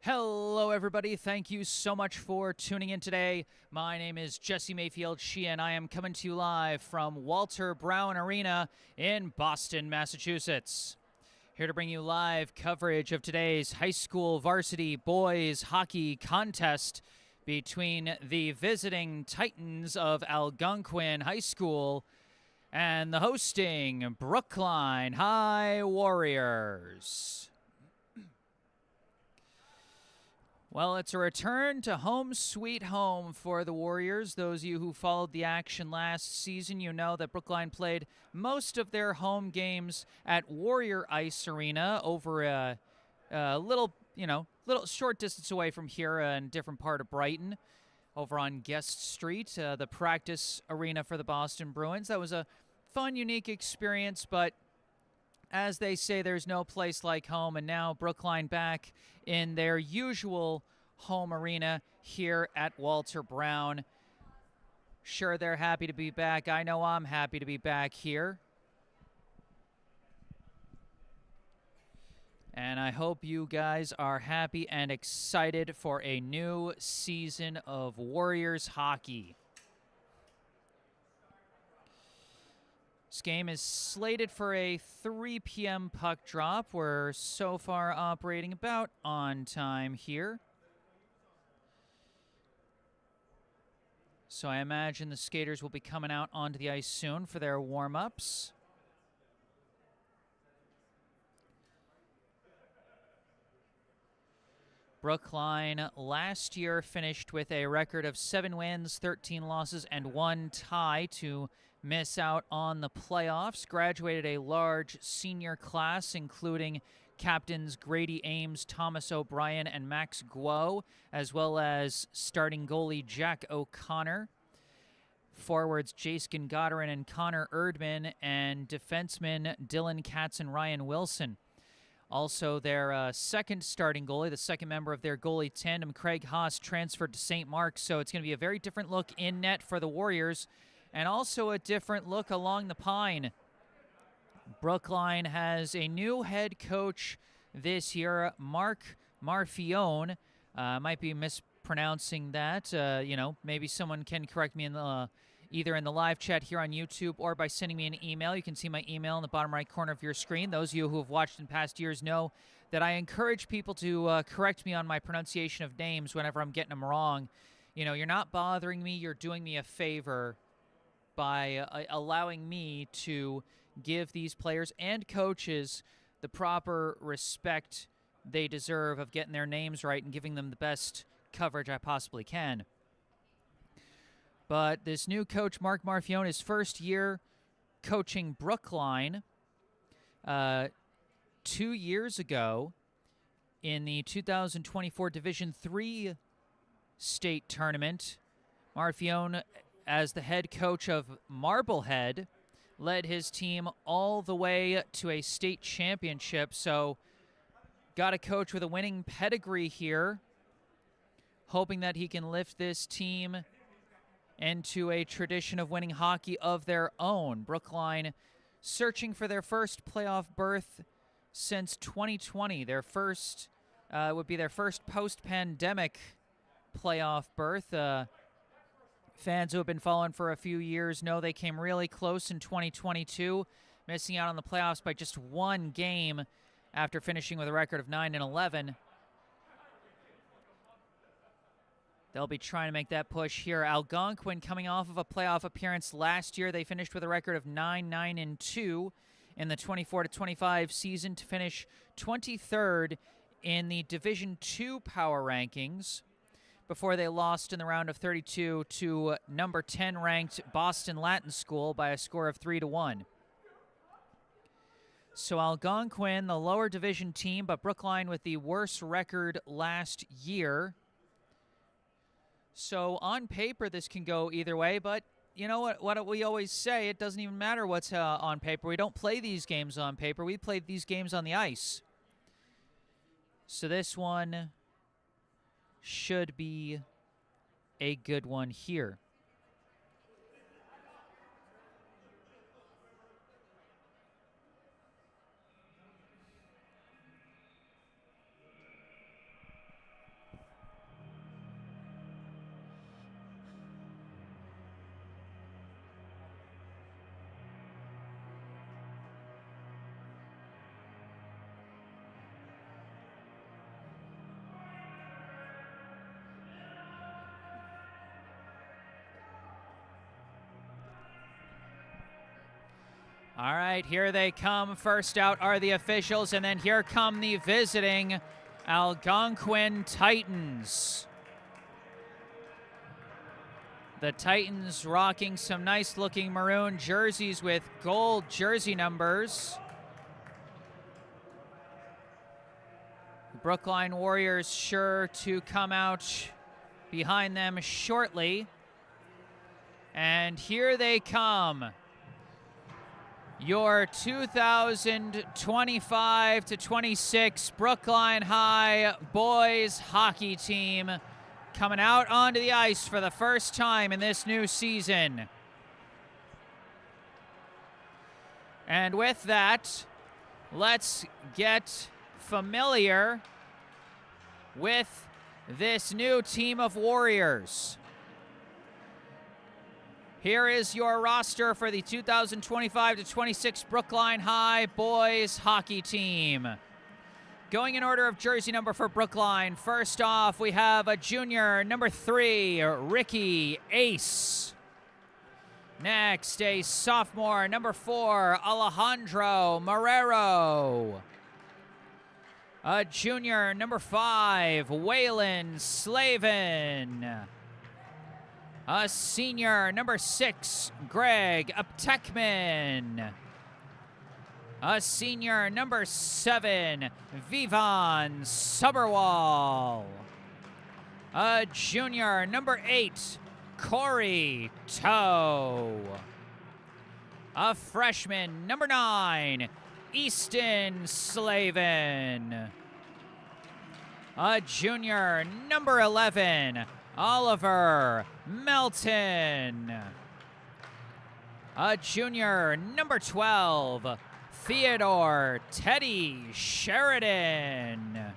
Hello, everybody. Thank you so much for tuning in today. My name is Jesse Mayfield-Sheehan. I am coming to you live from Walter Brown Arena in Boston, Massachusetts. Here to bring you live coverage of today's high school varsity boys hockey contest between the visiting Titans of Algonquin High School and the hosting Brookline High Warriors. Well, it's a return to home sweet home for the Warriors. Those of you who followed the action last season, you know that Brookline played most of their home games at Warrior Ice Arena over a little short distance away from here in a different part of Brighton, over on Guest Street, the practice arena for the Boston Bruins. That was a fun, unique experience, but as they say, there's no place like home, and now Brookline back in their usual home arena here at Walter Brown. Sure, they're happy to be back. I know I'm happy to be back here. And I hope you guys are happy and excited for a new season of Warriors hockey. This game is slated for a 3 p.m. puck drop. We're so far operating about on time here. So I imagine the skaters will be coming out onto the ice soon for their warm-ups. Brookline last year finished with a record of 7 wins, 13 losses, and 1 tie to miss out on the playoffs. Graduated a large senior class, including captains Grady Ames, Thomas O'Brien, and Max Guo, as well as starting goalie Jack O'Connor, forwards Jason Goddard and Connor Erdman, and defensemen Dylan Katz and Ryan Wilson. Also, their second starting goalie, the second member of their goalie tandem, Craig Haas, transferred to St. Mark's, so it's going to be a very different look in net for the Warriors, and also a different look along the Pine. Brookline has a new head coach this year, Mark Marfione. Might be mispronouncing that. Maybe someone can correct me either in the live chat here on YouTube or by sending me an email. You can see my email in the bottom right corner of your screen. Those of you who have watched in past years know that I encourage people to correct me on my pronunciation of names whenever I'm getting them wrong. You know, you're not bothering me. You're doing me a favor by allowing me to give these players and coaches the proper respect they deserve of getting their names right and giving them the best coverage I possibly can. But this new coach, Mark Marfione, his first year coaching Brookline 2 years ago in the 2024 Division III state tournament. Marfione, as the head coach of Marblehead, led his team all the way to a state championship. So got a coach with a winning pedigree here, hoping that he can lift this team into a tradition of winning hockey of their own. Brookline searching for their first playoff berth since 2020. Their first would be their first post-pandemic playoff berth. Fans who have been following for a few years know they came really close in 2022, missing out on the playoffs by just 1 game after finishing with a record of 9-11. They'll be trying to make that push here. Algonquin coming off of a playoff appearance last year. They finished with a record of 9-9-2 in the 24-25 season to finish 23rd in the Division II power rankings before they lost in the round of 32 to number 10 ranked Boston Latin School by a score of 3-1. So Algonquin, the lower division team, but Brookline with the worst record last year. So on paper, this can go either way, but you know what we always say, it doesn't even matter what's on paper. We don't play these games on paper. We play these games on the ice. So this one should be a good one here. All right, here they come. First out are the officials, and then here come the visiting Algonquin Titans. The Titans rocking some nice-looking maroon jerseys with gold jersey numbers. Brookline Warriors sure to come out behind them shortly. And here they come. Your 2025-26 Brookline High boys hockey team coming out onto the ice for the first time in this new season. And with that, let's get familiar with this new team of Warriors. Here is your roster for the 2025-26 Brookline High boys hockey team. Going in order of jersey number for Brookline, first off, we have a junior, number 3, Ricky Ace. Next, a sophomore, number 4, Alejandro Marrero. A junior, number 5, Waylon Slavin. A senior, number 6, Greg Uptekman. A senior, number 7, Vivan Suberwall. A junior, number 8, Corey Toe. A freshman, number 9, Easton Slavin. A junior, number 11, Oliver Melton. A junior, number 12, Theodore Teddy Sheridan.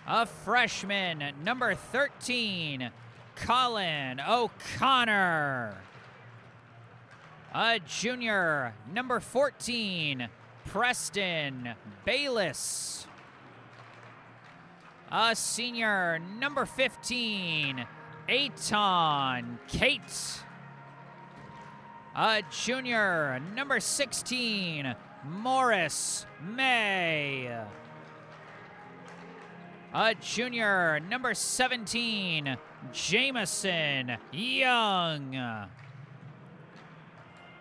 A freshman, number 13, Colin O'Connor. A junior, number 14, Preston Bayless. A senior, number 15, Aton Kate. A junior, number 16, Morris May. A junior, number 17, Jameson Young.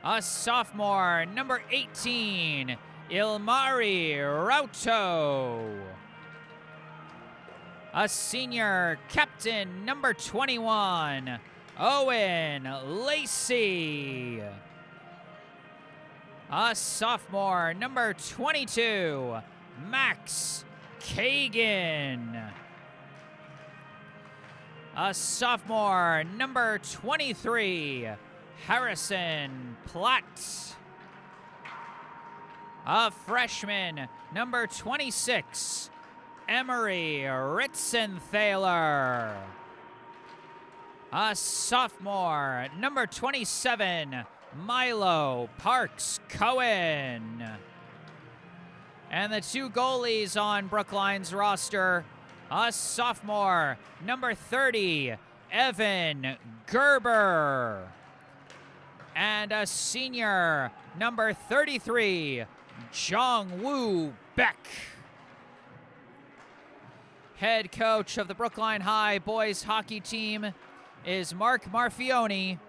A sophomore, number 18, Ilmari Rauto. A senior, captain, number 21, Owen Lacey. A sophomore, number 22, Max Kagan. A sophomore, number 23, Harrison Platt. A freshman, number 26, Emery Ritzenthaler. A sophomore, number 27, Milo Parks Cohen. And the 2 goalies on Brookline's roster, a sophomore, number 30, Evan Gerber. And a senior, number 33, Jong-Woo Beck. Head coach of the Brookline High boys hockey team is Mark Marfione,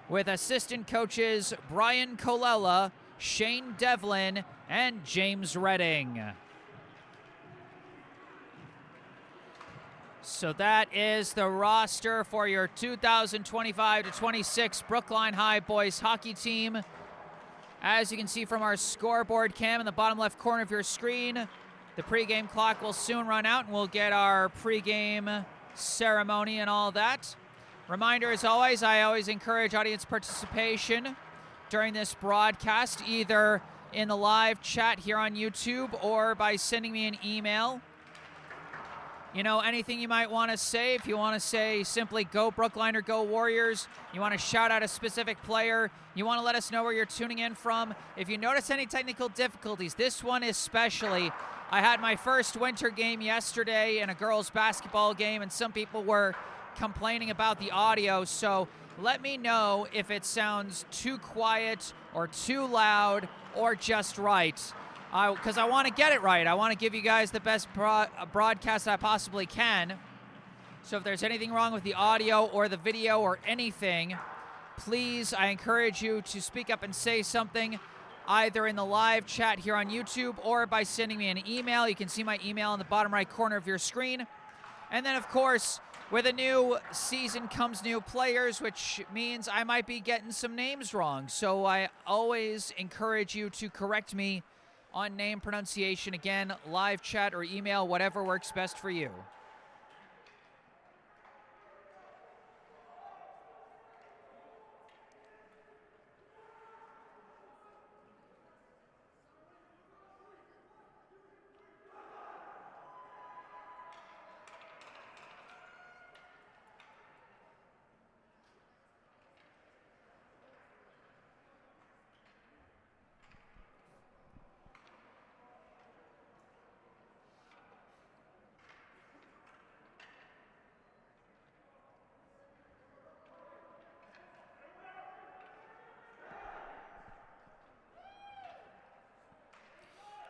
with assistant coaches Brian Colella, Shane Devlin, and James Redding. So that is the roster for your 2025-26 Brookline High boys hockey team. As you can see from our scoreboard cam in the bottom left corner of your screen, the pregame clock will soon run out, and we'll get our pregame ceremony and all that. Reminder, as always, I always encourage audience participation during this broadcast, either in the live chat here on YouTube or by sending me an email. You know, anything you might want to say. If you want to say simply "Go Brookline" or "Go Warriors," you want to shout out a specific player, you want to let us know where you're tuning in from. If you notice any technical difficulties, this one especially, I had my first winter game yesterday in a girls' basketball game, and some people were complaining about the audio, so let me know if it sounds too quiet or too loud or just right. Because I want to get it right. I want to give you guys the best broadcast I possibly can. So if there's anything wrong with the audio or the video or anything, please, I encourage you to speak up and say something either in the live chat here on YouTube or by sending me an email. You can see my email in the bottom right corner of your screen. And then, of course, with a new season comes new players, which means I might be getting some names wrong. So I always encourage you to correct me on name pronunciation. Again, live chat or email, whatever works best for you.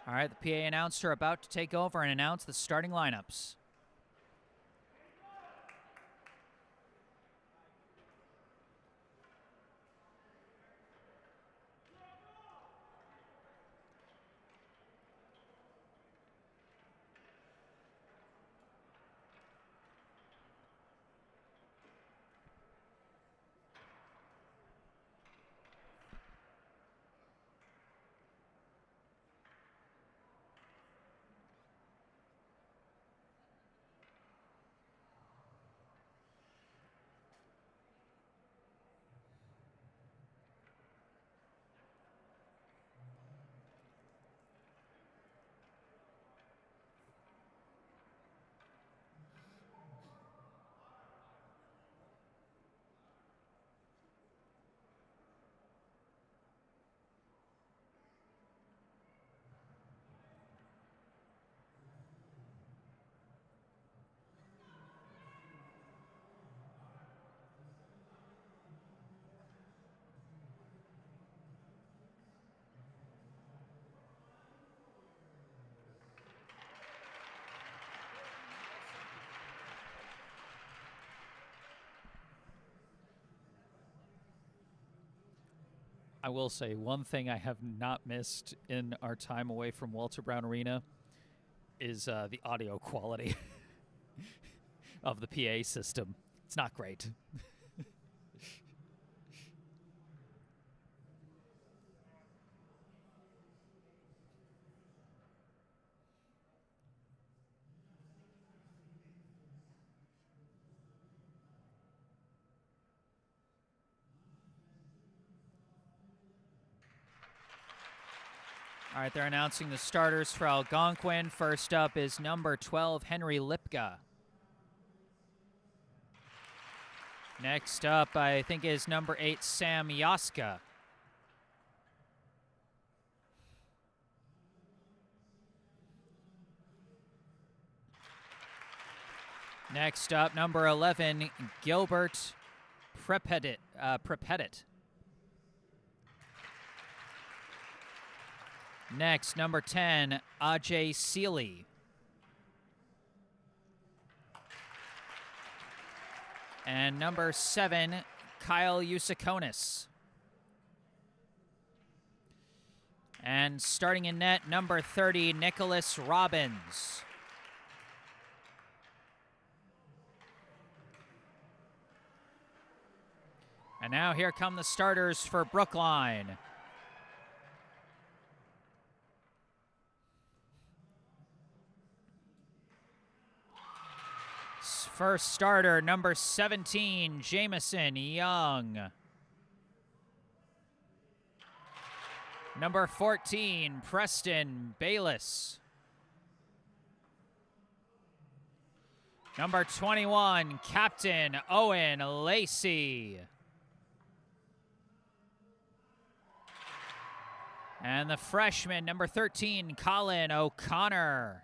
All right, the PA announcer about to take over and announce the starting lineups. I will say one thing I have not missed in our time away from Walter Brown Arena is the audio quality of the PA system. It's not great. All right, they're announcing the starters for Algonquin. First up is number 12, Henry Lipka. Next up, I think, is number 8, Sam Yaska. Next up, number 11, Gilbert Prepedit. Next, number 10, Ajay Seeley. And number 7, Kyle Usakonis. And starting in net, number 30, Nicholas Robbins. And now here come the starters for Brookline. First starter, number 17, Jamison Young. Number 14, Preston Bayless. Number 21, Captain Owen Lacey. And the freshman, number 13, Colin O'Connor.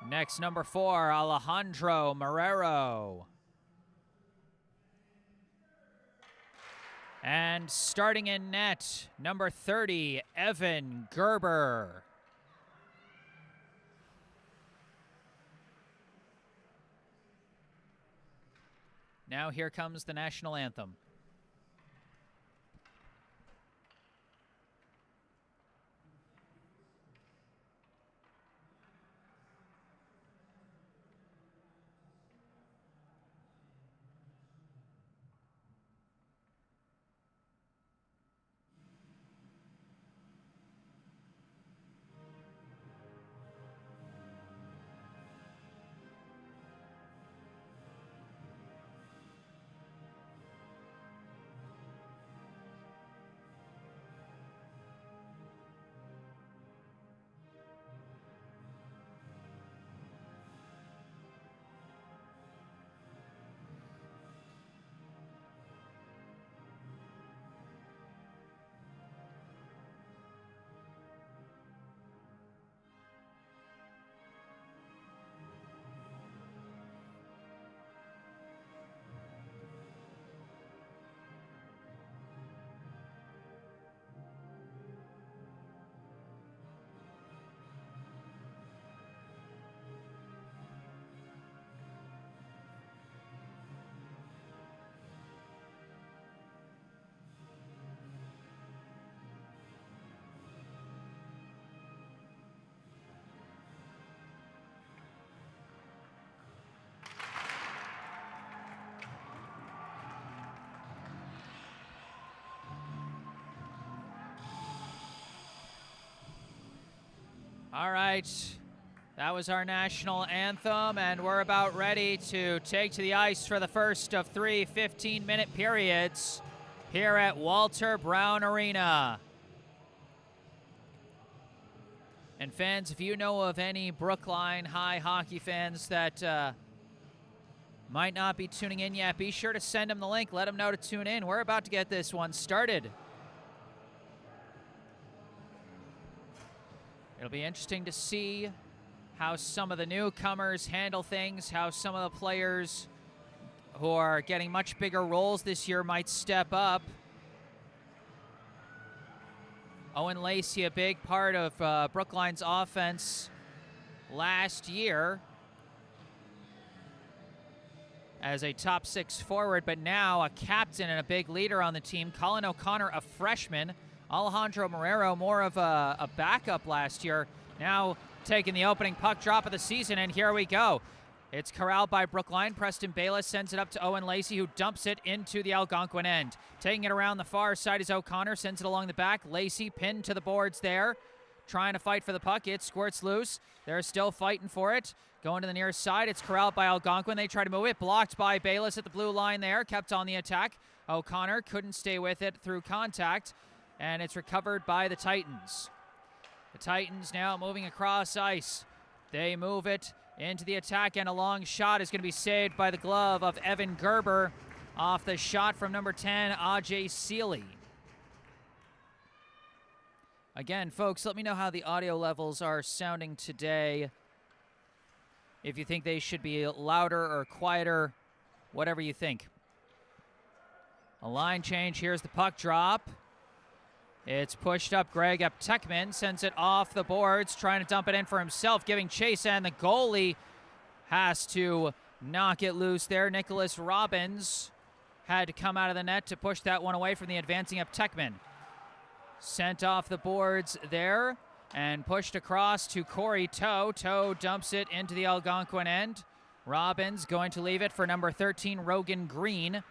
Next, number 4, Alejandro Marrero. And starting in net, number 30, Evan Gerber. Now here comes the national anthem. All right, that was our national anthem, and we're about ready to take to the ice for the first of 3 15-minute periods here at Walter Brown Arena. And fans, if you know of any Brookline High hockey fans that might not be tuning in yet, be sure to send them the link. Let them know to tune in. We're about to get this one started. It'll be interesting to see how some of the newcomers handle things, how some of the players who are getting much bigger roles this year might step up. Owen Lacey, a big part of Brookline's offense last year as a top 6 forward, but now a captain and a big leader on the team. Colin O'Connor, a freshman. Alejandro Marrero, more of a backup last year, now taking the opening puck drop of the season, and here we go. It's corralled by Brookline. Preston Bayless sends it up to Owen Lacey, who dumps it into the Algonquin end. Taking it around the far side is O'Connor, sends it along the back. Lacey pinned to the boards there, trying to fight for the puck. It squirts loose. They're still fighting for it. Going to the near side. It's corralled by Algonquin. They try to move it. Blocked by Bayless at the blue line there. Kept on the attack. O'Connor couldn't stay with it through contact, and it's recovered by the Titans. The Titans now moving across ice. They move it into the attack, and a long shot is going to be saved by the glove of Evan Gerber off the shot from number 10, Ajay Seeley. Again, folks, let me know how the audio levels are sounding today. If you think they should be louder or quieter, whatever you think. A line change. Here's the puck drop. It's pushed up. Greg Eptekman sends it off the boards, trying to dump it in for himself, giving chase, and the goalie has to knock it loose there. Nicholas Robbins had to come out of the net to push that one away from the advancing Eptekman. Sent off the boards there and pushed across to Corey Toe. Toe dumps it into the Algonquin end. Robbins going to leave it for number 13, Rogan Green.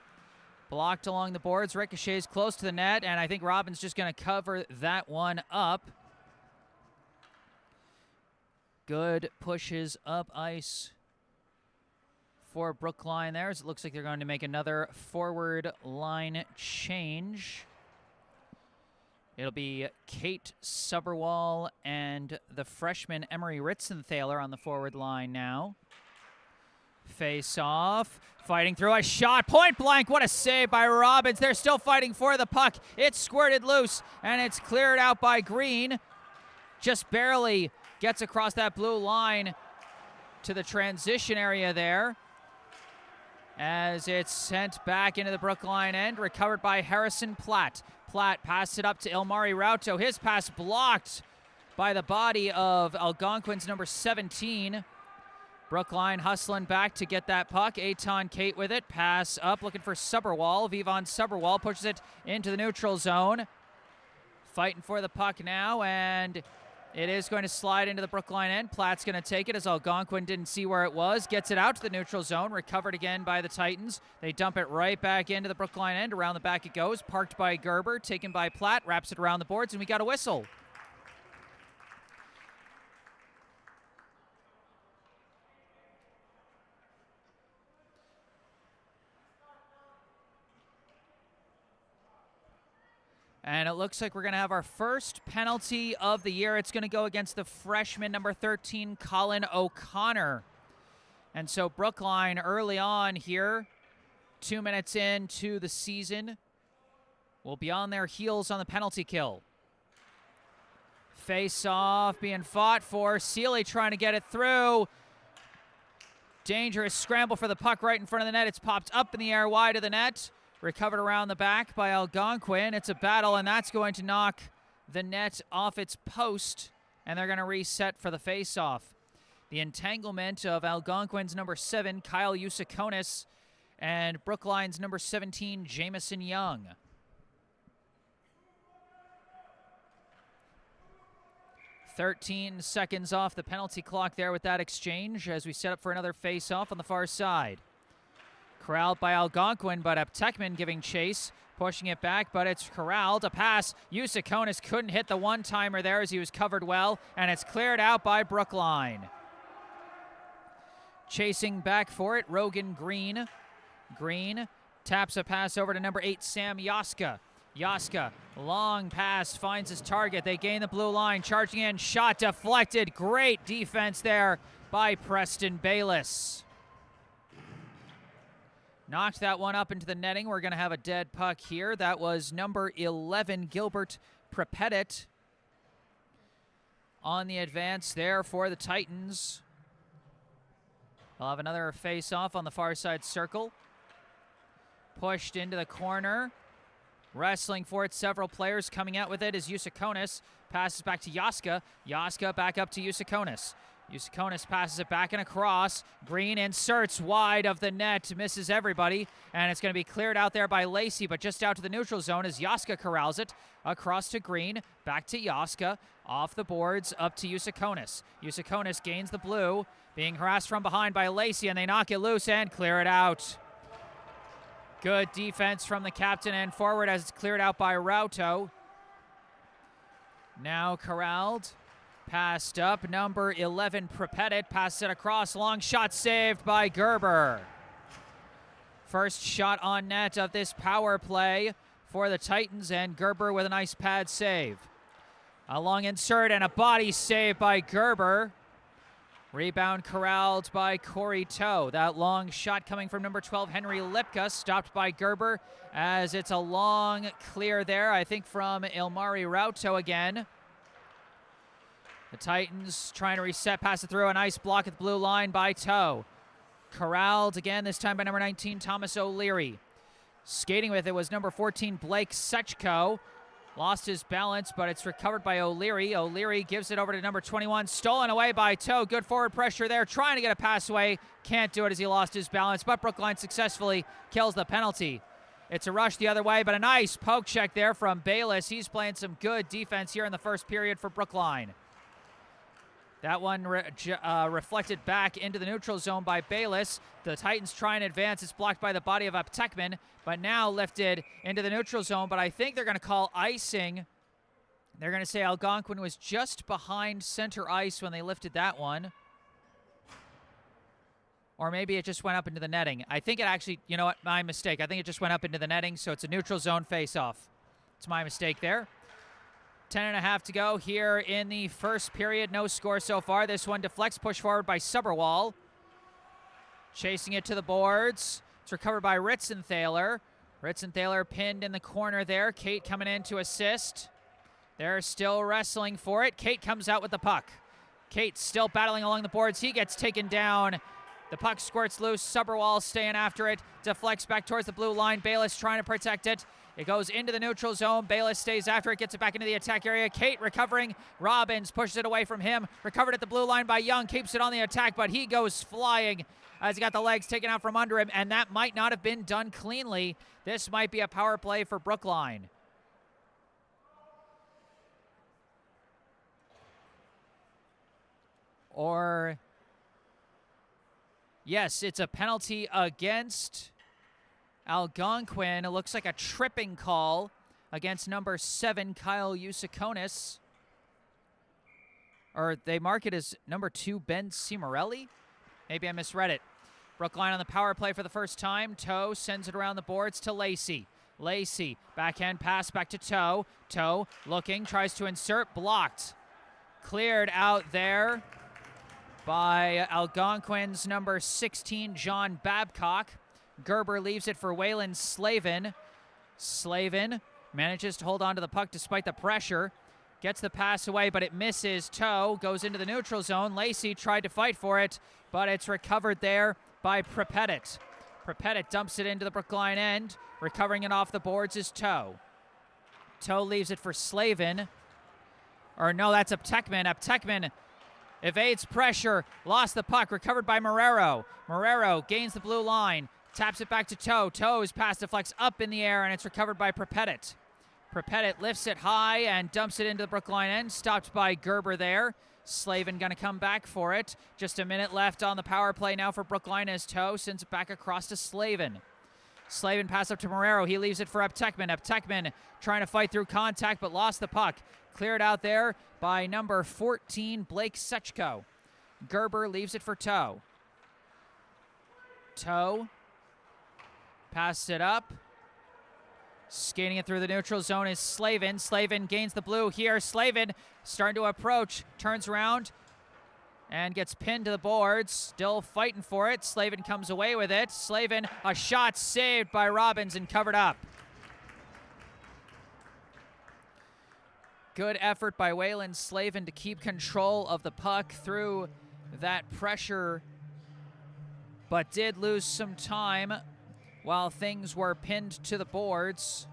Blocked along the boards, ricochets close to the net, and I think Robbins just going to cover that one up. Good pushes up ice for Brookline there, as it looks like they're going to make another forward line change. It'll be Kate Suberwall and the freshman Emery Ritzenthaler on the forward line now. Face off, fighting through a shot, point blank. What a save by Robbins. They're still fighting for the puck. It's squirted loose, and it's cleared out by Green. Just barely gets across that blue line to the transition area there. as it's sent back into the Brookline end, recovered by Harrison Platt. Platt passed it up to Ilmari Rauto. His pass blocked by the body of Algonquin's number 17. Brookline hustling back to get that puck. Eitan Kate with it. Pass up, looking for Suberwall. Vivon Suberwall pushes it into the neutral zone. Fighting for the puck now, and it is going to slide into the Brookline end. Platt's going to take it as Algonquin didn't see where it was. Gets it out to the neutral zone. Recovered again by the Titans. They dump it right back into the Brookline end. Around the back it goes. Parked by Gerber. Taken by Platt. Wraps it around the boards, and we got a whistle. And it looks like we're going to have our first penalty of the year. It's going to go against the freshman number 13, Colin O'Connor. And so Brookline early on here, 2 minutes into the season, will be on their heels on the penalty kill. Face off being fought for. Seeley trying to get it through. Dangerous scramble for the puck right in front of the net. It's popped up in the air wide of the net. Recovered around the back by Algonquin. It's a battle, and that's going to knock the net off its post, and they're going to reset for the face-off. The entanglement of Algonquin's number 7, Kyle Usakonis, and Brookline's number 17, Jamison Young. "13 seconds off the penalty clock there with that exchange as we set up for another face-off on the far side. Corralled by Algonquin, but Aptekman giving chase, pushing it back, but it's corralled. A pass. Usakonis couldn't hit the one-timer there as he was covered well, and it's cleared out by Brookline. Chasing back for it, Rogan Green. Green taps a pass over to number 8, Sam Yaska. Yaska, long pass, finds his target. They gain the blue line, charging in, shot deflected. Great defense there by Preston Bayless. Knocked that one up into the netting. We're going to have a dead puck here. That was number 11, Gilbert Prepettit, on the advance there for the Titans. They'll have another face-off on the far side circle. Pushed into the corner. Wrestling for it, several players coming out with it is Usakonis. Passes back to Yaska. Yaska back up to Usakonis. Usakonis passes it back and across. Green inserts wide of the net, misses everybody, and it's going to be cleared out there by Lacey, but just out to the neutral zone as Yaska corrals it. Across to Green, back to Yaska, off the boards, up to Usakonis. Usakonis gains the blue, being harassed from behind by Lacey, and they knock it loose and clear it out. Good defense from the captain and forward as it's cleared out by Rauto. Now corralled. Passed up, number 11, Prepettit, passes it across, long shot saved by Gerber. First shot on net of this power play for the Titans, and Gerber with a nice pad save. A long insert and a body save by Gerber. Rebound corralled by Corey Toe. That long shot coming from number 12, Henry Lipka, stopped by Gerber as it's a long clear there, I think from Ilmari Rauto again. The Titans trying to reset, pass it through, a nice block at the blue line by Toe. Corralled again, this time by number 19, Thomas O'Leary. Skating with it was number 14, Blake Sechko. Lost his balance, but it's recovered by O'Leary. O'Leary gives it over to number 21, stolen away by Toe. Good forward pressure there, trying to get a pass away. Can't do it as he lost his balance, but Brookline successfully kills the penalty. It's a rush the other way, but a nice poke check there from Bayless. He's playing some good defense here in the first period for Brookline. That one reflected back into the neutral zone by Bayless. The Titans try and advance. It's blocked by the body of Aptekman, but now lifted into the neutral zone. But I think they're going to call icing. They're going to say Algonquin was just behind center ice when they lifted that one. Or maybe it just went up into the netting. I think it actually, you know what, my mistake. I think it just went up into the netting, so it's a neutral zone face-off. It's my mistake there. 10.5 to go here in the first period. No score so far. This one deflects, push forward by Suberwall. Chasing it to the boards. It's recovered by Ritzenthaler. Ritzenthaler pinned in the corner there. Kate coming in to assist. They're still wrestling for it. Kate comes out with the puck. Kate still battling along the boards. He gets taken down The puck squirts loose. Suberwall staying after it. Deflects back towards the blue line. Bayless trying to protect it. It goes into the neutral zone. Bayless stays after it, gets it back into the attack area. Kate recovering. Robbins pushes it away from him. Recovered at the blue line by Young. Keeps it on the attack, but he goes flying as he got the legs taken out from under him, and that might not have been done cleanly. This might be a power play for Brookline. Or, yes, it's a penalty against Algonquin. It looks like a tripping call against number 7, Kyle Usakonis. Or they mark it as number 2, Ben Cimarelli. Maybe I misread it. Brookline on the power play for the first time. Toe sends it around the boards to Lacey. Lacey, backhand pass back to Toe. Toe looking, tries to insert, blocked. Cleared out there by Algonquin's number 16, John Babcock. Gerber leaves it for Waylon Slavin. Slavin manages to hold on to the puck despite the pressure. Gets the pass away, but it misses. Toe goes into the neutral zone. Lacey tried to fight for it, but it's recovered there by Prepettit. Prepettit dumps it into the Brookline end. Recovering it off the boards is Toe. Toe leaves it for Slavin. Or no, that's Aptekman. Aptekman evades pressure, lost the puck, recovered by Marrero. Marrero gains the blue line, taps it back to Toe. Toe's pass deflects up in the air, and it's recovered by Prepettit. Prepettit lifts it high and dumps it into the Brookline end, stopped by Gerber there. Slavin going to come back for it. Just a minute left on the power play now for Brookline as Toe sends it back across to Slavin. Slavin pass up to Marrero. He leaves it for Aptekman. Aptekman trying to fight through contact but lost the puck. Cleared out there by number 14, Blake Sechko. Gerber leaves it for Toe. Toe passes it up. Skating it through the neutral zone is Slavin. Slavin gains the blue here. Slavin starting to approach. Turns around and gets pinned to the boards. Still fighting for it. Slavin comes away with it. Slavin, a shot saved by Robbins and covered up. Good effort by Waylon Slavin to keep control of the puck through that pressure, but did lose some time while things were pinned to the boards.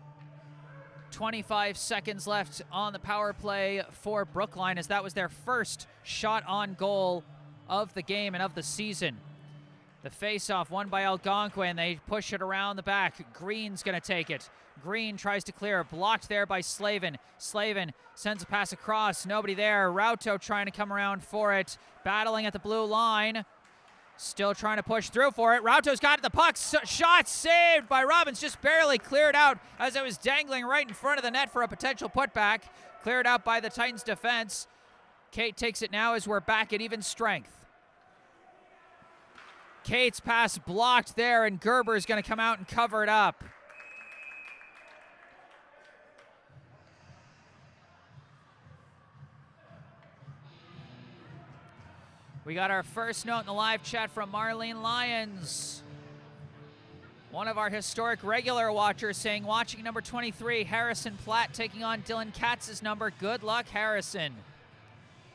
25 seconds left on the power play for Brookline, as that was their first shot on goal of the game and of the season. The face-off won by Algonquin. They push it around the back. Green's going to take it. Green tries to clear, blocked there by Slavin. Slavin sends a pass across, nobody there. Rauto trying to come around for it, battling at the blue line. Still trying to push through for it. Rauto's got the puck. Shot saved by Robbins. Just barely cleared out as it was dangling right in front of the net for a potential putback. Cleared out by the Titans defense. Kate takes it now as we're back at even strength. Kate's pass blocked there, and Gerber's going to come out and cover it up. We got our first note in the live chat from Marlene Lyons. One of our historic regular watchers saying, watching number 23, Harrison Platt taking on Dylan Katz's number. Good luck, Harrison.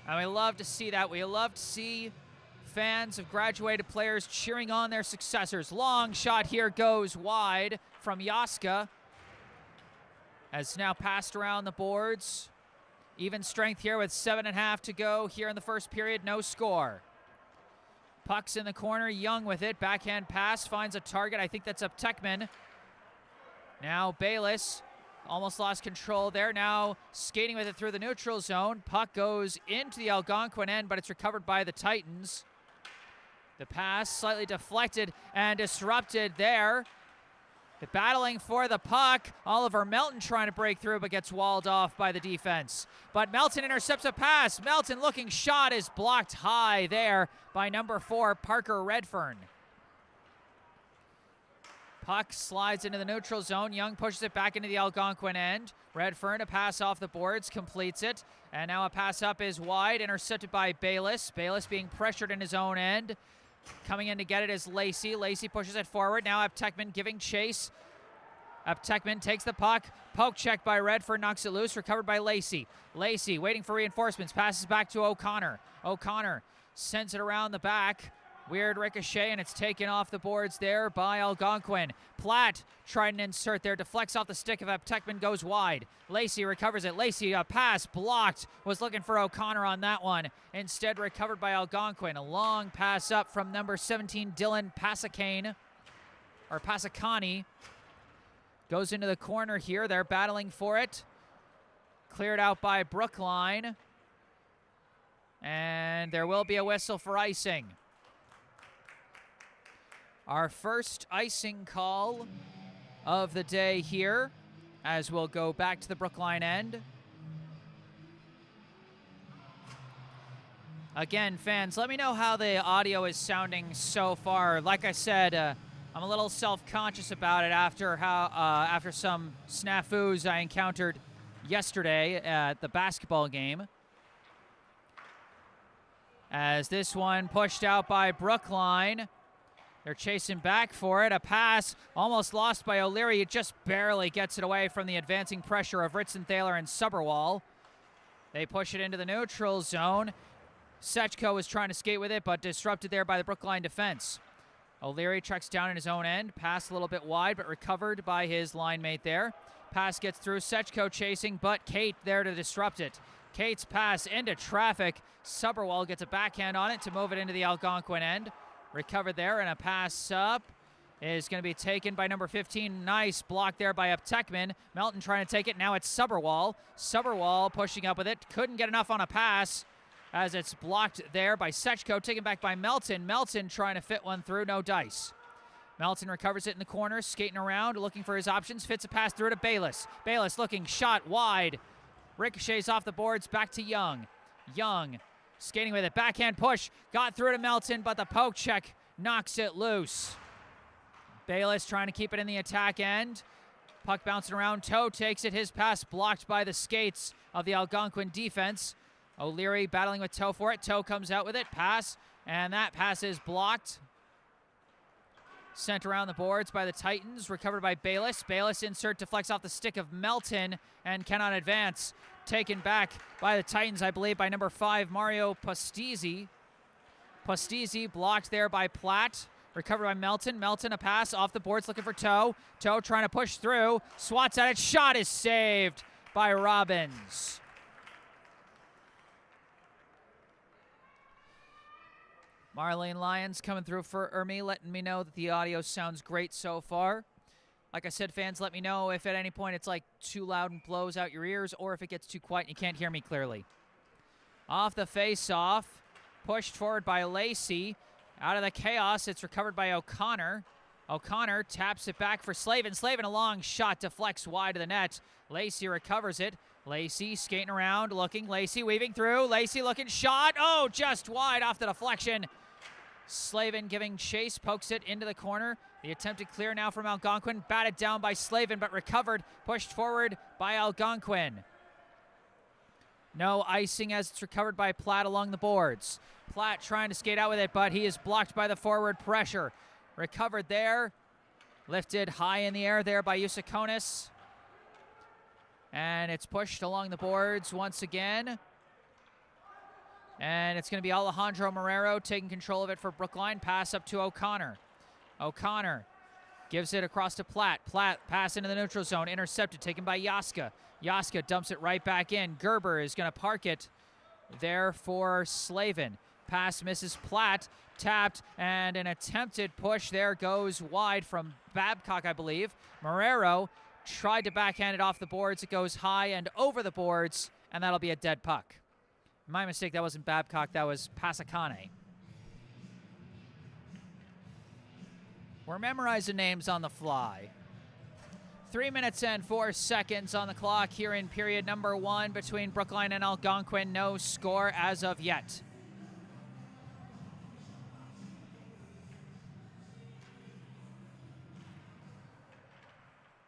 And we love to see that. We love to see fans of graduated players cheering on their successors. Long shot here goes wide from Yaska. As now passed around the boards. Even strength here with 7.5 to go here in the first period. No score. Puck's in the corner. Young with it. Backhand pass. Finds a target. I think that's Aptekman. Now Bayless. Almost lost control there. Now skating with it through the neutral zone. Puck goes into the Algonquin end, but it's recovered by the Titans. The pass slightly deflected and disrupted there. Battling for the puck. Oliver Melton trying to break through, but gets walled off by the defense. But Melton intercepts a pass. Melton looking shot is blocked high there by number 4, Parker Redfern. Puck slides into the neutral zone. Young pushes it back into the Algonquin end. Redfern, a pass off the boards, completes it. And now a pass up is wide, intercepted by Bayless. Bayless being pressured in his own end. Coming in to get it is Lacey. Lacey pushes it forward. Now Aptekman giving chase. Aptekman takes the puck. Poke check by Redford, knocks it loose. Recovered by Lacey. Lacey waiting for reinforcements. Passes back to O'Connor. O'Connor sends it around the back Weird ricochet, and it's taken off the boards there by Algonquin. Platt tried an insert there, deflects off the stick of Aptekman, goes wide. Lacey recovers it. Lacey, a pass blocked. Was looking for O'Connor on that one. Instead recovered by Algonquin. A long pass up from number 17, Dylan Pasakane, or Pasakani. Goes into the corner here. They're battling for it. Cleared out by Brookline. And there will be a whistle for icing. Our first icing call of the day here, as we'll go back to the Brookline end. Again, fans, let me know how the audio is sounding so far. Like I said, I'm a little self-conscious about it after some snafus I encountered yesterday at the basketball game. As this one pushed out by Brookline. They're chasing back for it. A pass almost lost by O'Leary. It just barely gets it away from the advancing pressure of Ritzenthaler and Suberwall. They push it into the neutral zone. Sechko was trying to skate with it, but disrupted there by the Brookline defense. O'Leary checks down in his own end. Pass a little bit wide, but recovered by his line mate there. Pass gets through. Sechko chasing, but Kate there to disrupt it. Kate's pass into traffic. Suberwall gets a backhand on it to move it into the Algonquin end. Recovered there, and a pass up is going to be taken by number 15. Nice block there by Aptekman. Melton trying to take it. Now it's Suberwall. Suberwall pushing up with it. Couldn't get enough on a pass as it's blocked there by Sechko. Taken back by Melton. Melton trying to fit one through. No dice. Melton recovers it in the corner. Skating around, looking for his options. Fits a pass through to Bayless. Bayless looking shot wide. Ricochets off the boards. Back to Young. Young skating with it. Backhand push. Got through to Melton, but the poke check knocks it loose. Bayless trying to keep it in the attack end. Puck bouncing around. Toe takes it. His pass blocked by the skates of the Algonquin defense. O'Leary battling with Toe for it. Toe comes out with it. Pass. And that pass is blocked. Sent around the boards by the Titans. Recovered by Bayless. Bayless insert deflects off the stick of Melton and cannot advance. Taken back by the Titans, I believe, by number 5, Mario Postizzi. Postizzi blocked there by Platt. Recovered by Melton. Melton a pass off the boards looking for Toe. Toe trying to push through. Swats at it. Shot is saved by Robbins. Marlene Lyons coming through for me, letting me know that the audio sounds great so far. Like I said, fans, let me know if at any point it's like too loud and blows out your ears, or if it gets too quiet and you can't hear me clearly. Off the face-off, pushed forward by Lacey. Out of the chaos, it's recovered by O'Connor. O'Connor taps it back for Slavin. Slavin, a long shot, deflects wide of the net. Lacey recovers it. Lacey skating around, looking. Lacey weaving through. Lacey looking shot. Oh, just wide off the deflection. Slavin giving chase, pokes it into the corner. The attempted clear now from Algonquin. Batted down by Slavin, but recovered. Pushed forward by Algonquin. No icing as it's recovered by Platt along the boards. Platt trying to skate out with it, but he is blocked by the forward pressure. Recovered there. Lifted high in the air there by Yusakonis. And it's pushed along the boards once again. And it's going to be Alejandro Marrero taking control of it for Brookline. Pass up to O'Connor. O'Connor gives it across to Platt. Platt pass into the neutral zone. Intercepted, taken by Yaska. Yaska dumps it right back in. Gerber is going to park it there for Slavin. Pass misses Platt. Tapped, and an attempted push there goes wide from Babcock, I believe. Marrero tried to backhand it off the boards. It goes high and over the boards, and that'll be a dead puck. My mistake, that wasn't Babcock, that was Pasakane. We're memorizing names on the fly. 3 minutes and 4 seconds on the clock here in period number 1 between Brookline and Algonquin. No score as of yet.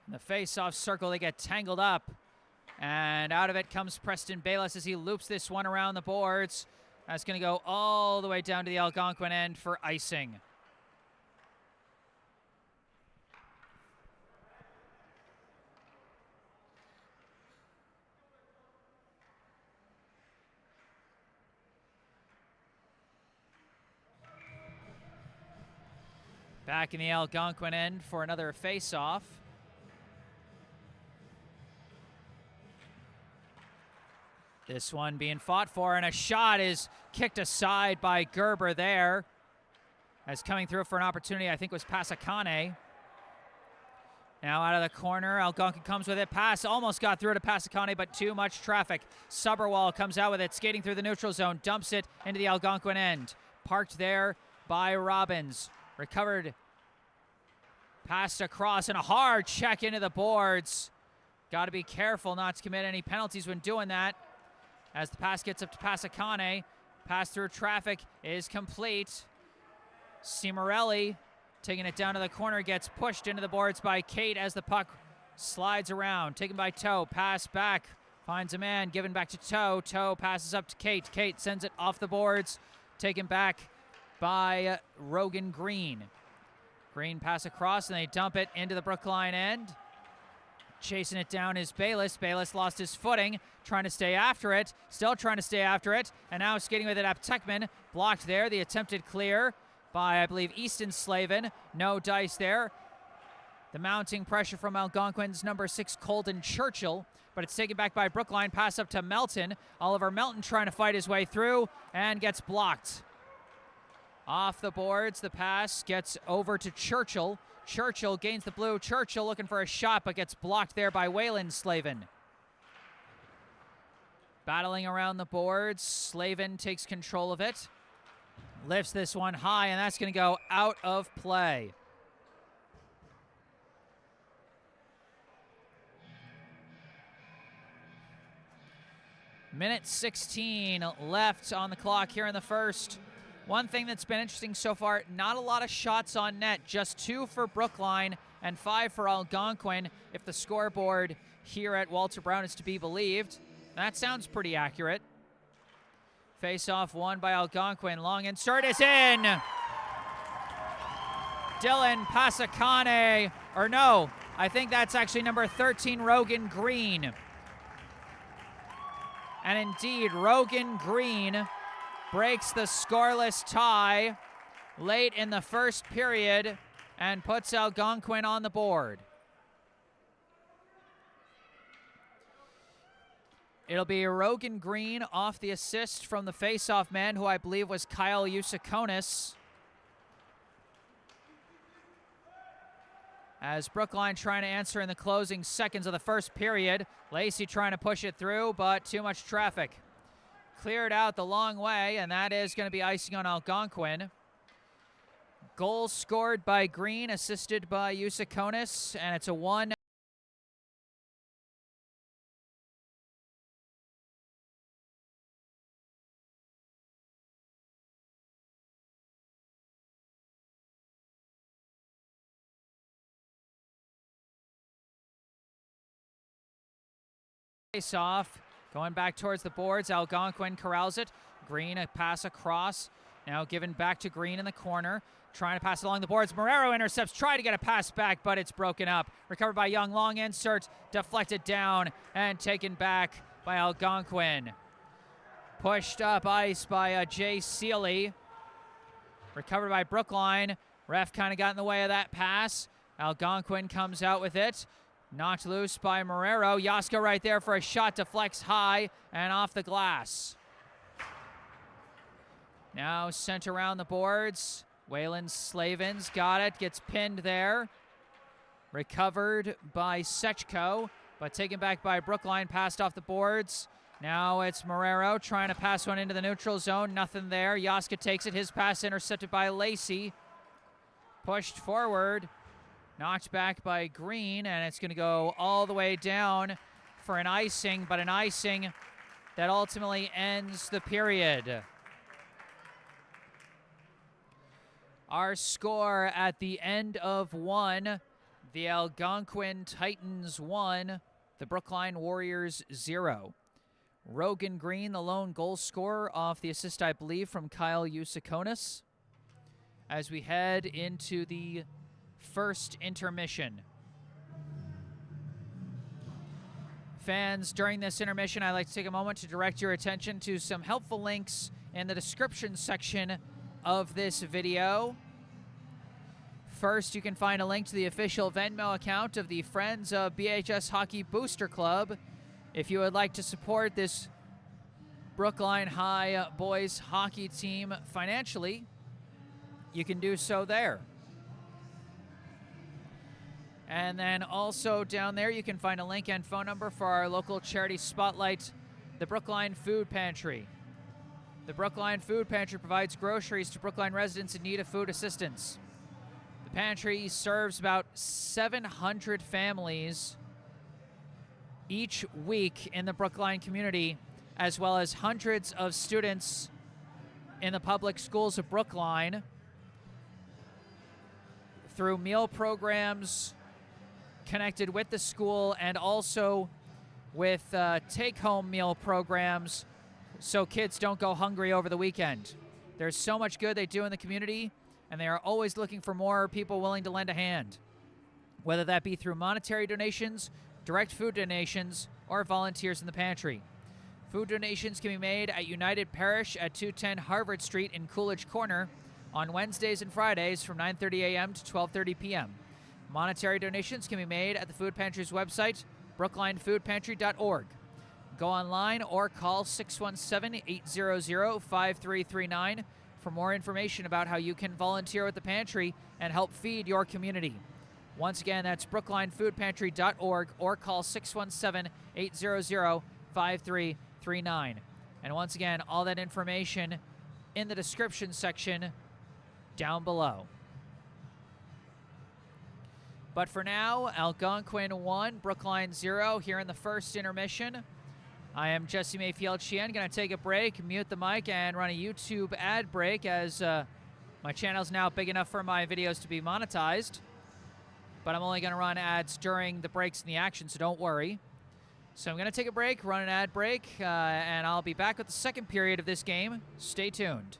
In the face-off circle, they get tangled up. And out of it comes Preston Bayless as he loops this one around the boards. That's going to go all the way down to the Algonquin end for icing. Back in the Algonquin end for another face-off. This one being fought for, and a shot is kicked aside by Gerber there. As coming through for an opportunity, I think was Pasakane. Now out of the corner, Algonquin comes with it. Pass almost got through to Pasakane, but too much traffic. Suberwall comes out with it, skating through the neutral zone, dumps it into the Algonquin end. Parked there by Robbins. Recovered, passed across, and a hard check into the boards. Got to be careful not to commit any penalties when doing that. As the pass gets up to Pasakane, pass through traffic is complete. Cimarelli taking it down to the corner, gets pushed into the boards by Kate as the puck slides around. Taken by Toe, pass back, finds a man, given back to Toe. Toe passes up to Kate. Kate sends it off the boards, taken back by Rogan Green. Green pass across, and they dump it into the Brookline end. Chasing it down is Bayless. Bayless lost his footing, trying to stay after it, still trying to stay after it, and now skating with it up Tekman. Blocked there, the attempted clear by, I believe, Easton Slavin. No dice there. The mounting pressure from Algonquin's number 6, Colton Churchill, but it's taken back by Brookline. Pass up to Melton. Oliver Melton trying to fight his way through and gets blocked. Off the boards, the pass gets over to Churchill. Churchill gains the blue. Churchill looking for a shot, but gets blocked there by Waylon Slavin. Battling around the boards, Slavin takes control of it. Lifts this one high, and that's going to go out of play. Minute 16 left on the clock here in the first. One thing that's been interesting so far, not a lot of shots on net, just 2 for Brookline and 5 for Algonquin, if the scoreboard here at Walter Brown is to be believed. That sounds pretty accurate. Face-off won by Algonquin. Long insert is in. Dylan Pasakane, or no, I think that's actually number 13, Rogan Green. And indeed, Rogan Green breaks the scoreless tie late in the first period and puts Algonquin on the board. It'll be Rogan Green off the assist from the face-off man, who I believe was Kyle Usakonis. As Brookline trying to answer in the closing seconds of the first period. Lacey trying to push it through, but too much traffic. Cleared out the long way, and that is going to be icing on Algonquin. Goal scored by Green, assisted by Usakonis, and it's a 1. Face-off, going back towards the boards. Algonquin corrals it. Green, a pass across. Now given back to Green in the corner. Trying to pass it along the boards. Marrero intercepts, try to get a pass back, but it's broken up. Recovered by Young. Long insert, deflected down, and taken back by Algonquin. Pushed up ice by Jay Seeley. Recovered by Brookline. Ref kind of got in the way of that pass. Algonquin comes out with it. Knocked loose by Marrero. Yaska right there for a shot, deflects high and off the glass. Now sent around the boards. Waylon Slavin's got it, gets pinned there. Recovered by Sechko, but taken back by Brookline, passed off the boards. Now it's Marrero trying to pass one into the neutral zone, nothing there. Yaska takes it, his pass intercepted by Lacey. Pushed forward. Knocked back by Green, and it's going to go all the way down for an icing, but an icing that ultimately ends the period. Our score at the end of 1, the Algonquin Titans 1, the Brookline Warriors 0. Rogan Green, the lone goal scorer, off the assist, I believe, from Kyle Usakonis. As we head into the first intermission. Fans, during this intermission, I'd like to take a moment to direct your attention to some helpful links in the description section of this video. First, you can find a link to the official Venmo account of the Friends of BHS Hockey Booster Club. If you would like to support this Brookline High boys hockey team financially, you can do so there. And then also down there, you can find a link and phone number for our local charity spotlight, the Brookline Food Pantry. The Brookline Food Pantry provides groceries to Brookline residents in need of food assistance. The pantry serves about 700 families each week in the Brookline community, as well as hundreds of students in the public schools of Brookline through meal programs connected with the school and also with take-home meal programs so kids don't go hungry over the weekend. There's so much good they do in the community, and they are always looking for more people willing to lend a hand, whether that be through monetary donations, direct food donations, or volunteers in the pantry. Food donations can be made at United Parish at 210 Harvard Street in Coolidge Corner on Wednesdays and Fridays from 9:30 a.m. to 12:30 p.m. Monetary donations can be made at the Food Pantry's website, brooklinefoodpantry.org. Go online or call 617-800-5339 for more information about how you can volunteer with the pantry and help feed your community. Once again, that's brooklinefoodpantry.org or call 617-800-5339. And once again, all that information in the description section down below. But for now, Algonquin 1, Brookline 0 here in the first intermission. I am Jesse Mayfield-Sheehan. Going to take a break, mute the mic, and run a YouTube ad break as my channel's now big enough for my videos to be monetized. But I'm only going to run ads during the breaks in the action, so don't worry. So I'm going to take a break, run an ad break, and I'll be back with the second period of this game. Stay tuned.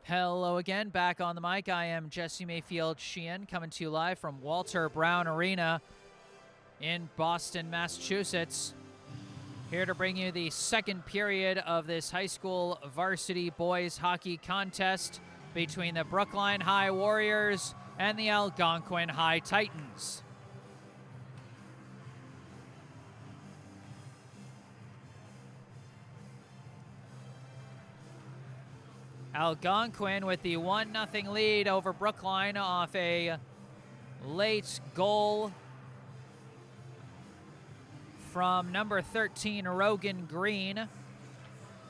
Hello again, back on the mic. I am Jesse Mayfield-Sheehan, coming to you live from Walter Brown Arena in Boston, Massachusetts. Here to bring you the second period of this high school varsity boys hockey contest between the Brookline High Warriors and the Algonquin High Titans. Algonquin with the 1-0 lead over Brookline off a late goal from number 13, Rogan Green.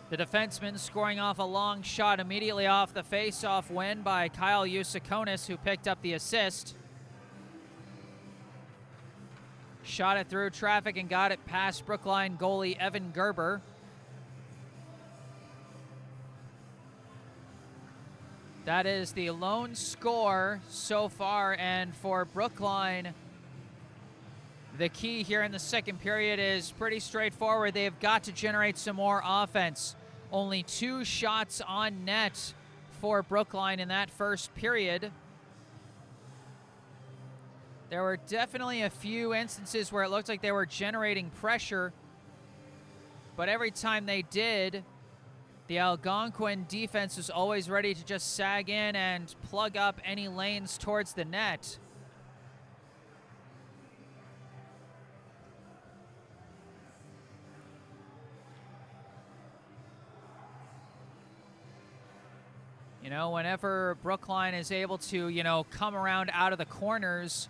The defenseman scoring off a long shot immediately off the face-off win by Kyle Yusakonis, who picked up the assist. Shot it through traffic and got it past Brookline goalie Evan Gerber. That is the lone score so far, and for Brookline, the key here in the second period is pretty straightforward. They have got to generate some more offense. Only 2 shots on net for Brookline in that first period. There were definitely a few instances where it looked like they were generating pressure, but every time they did, the Algonquin defense was always ready to just sag in and plug up any lanes towards the net. You know, whenever Brookline is able to, come around out of the corners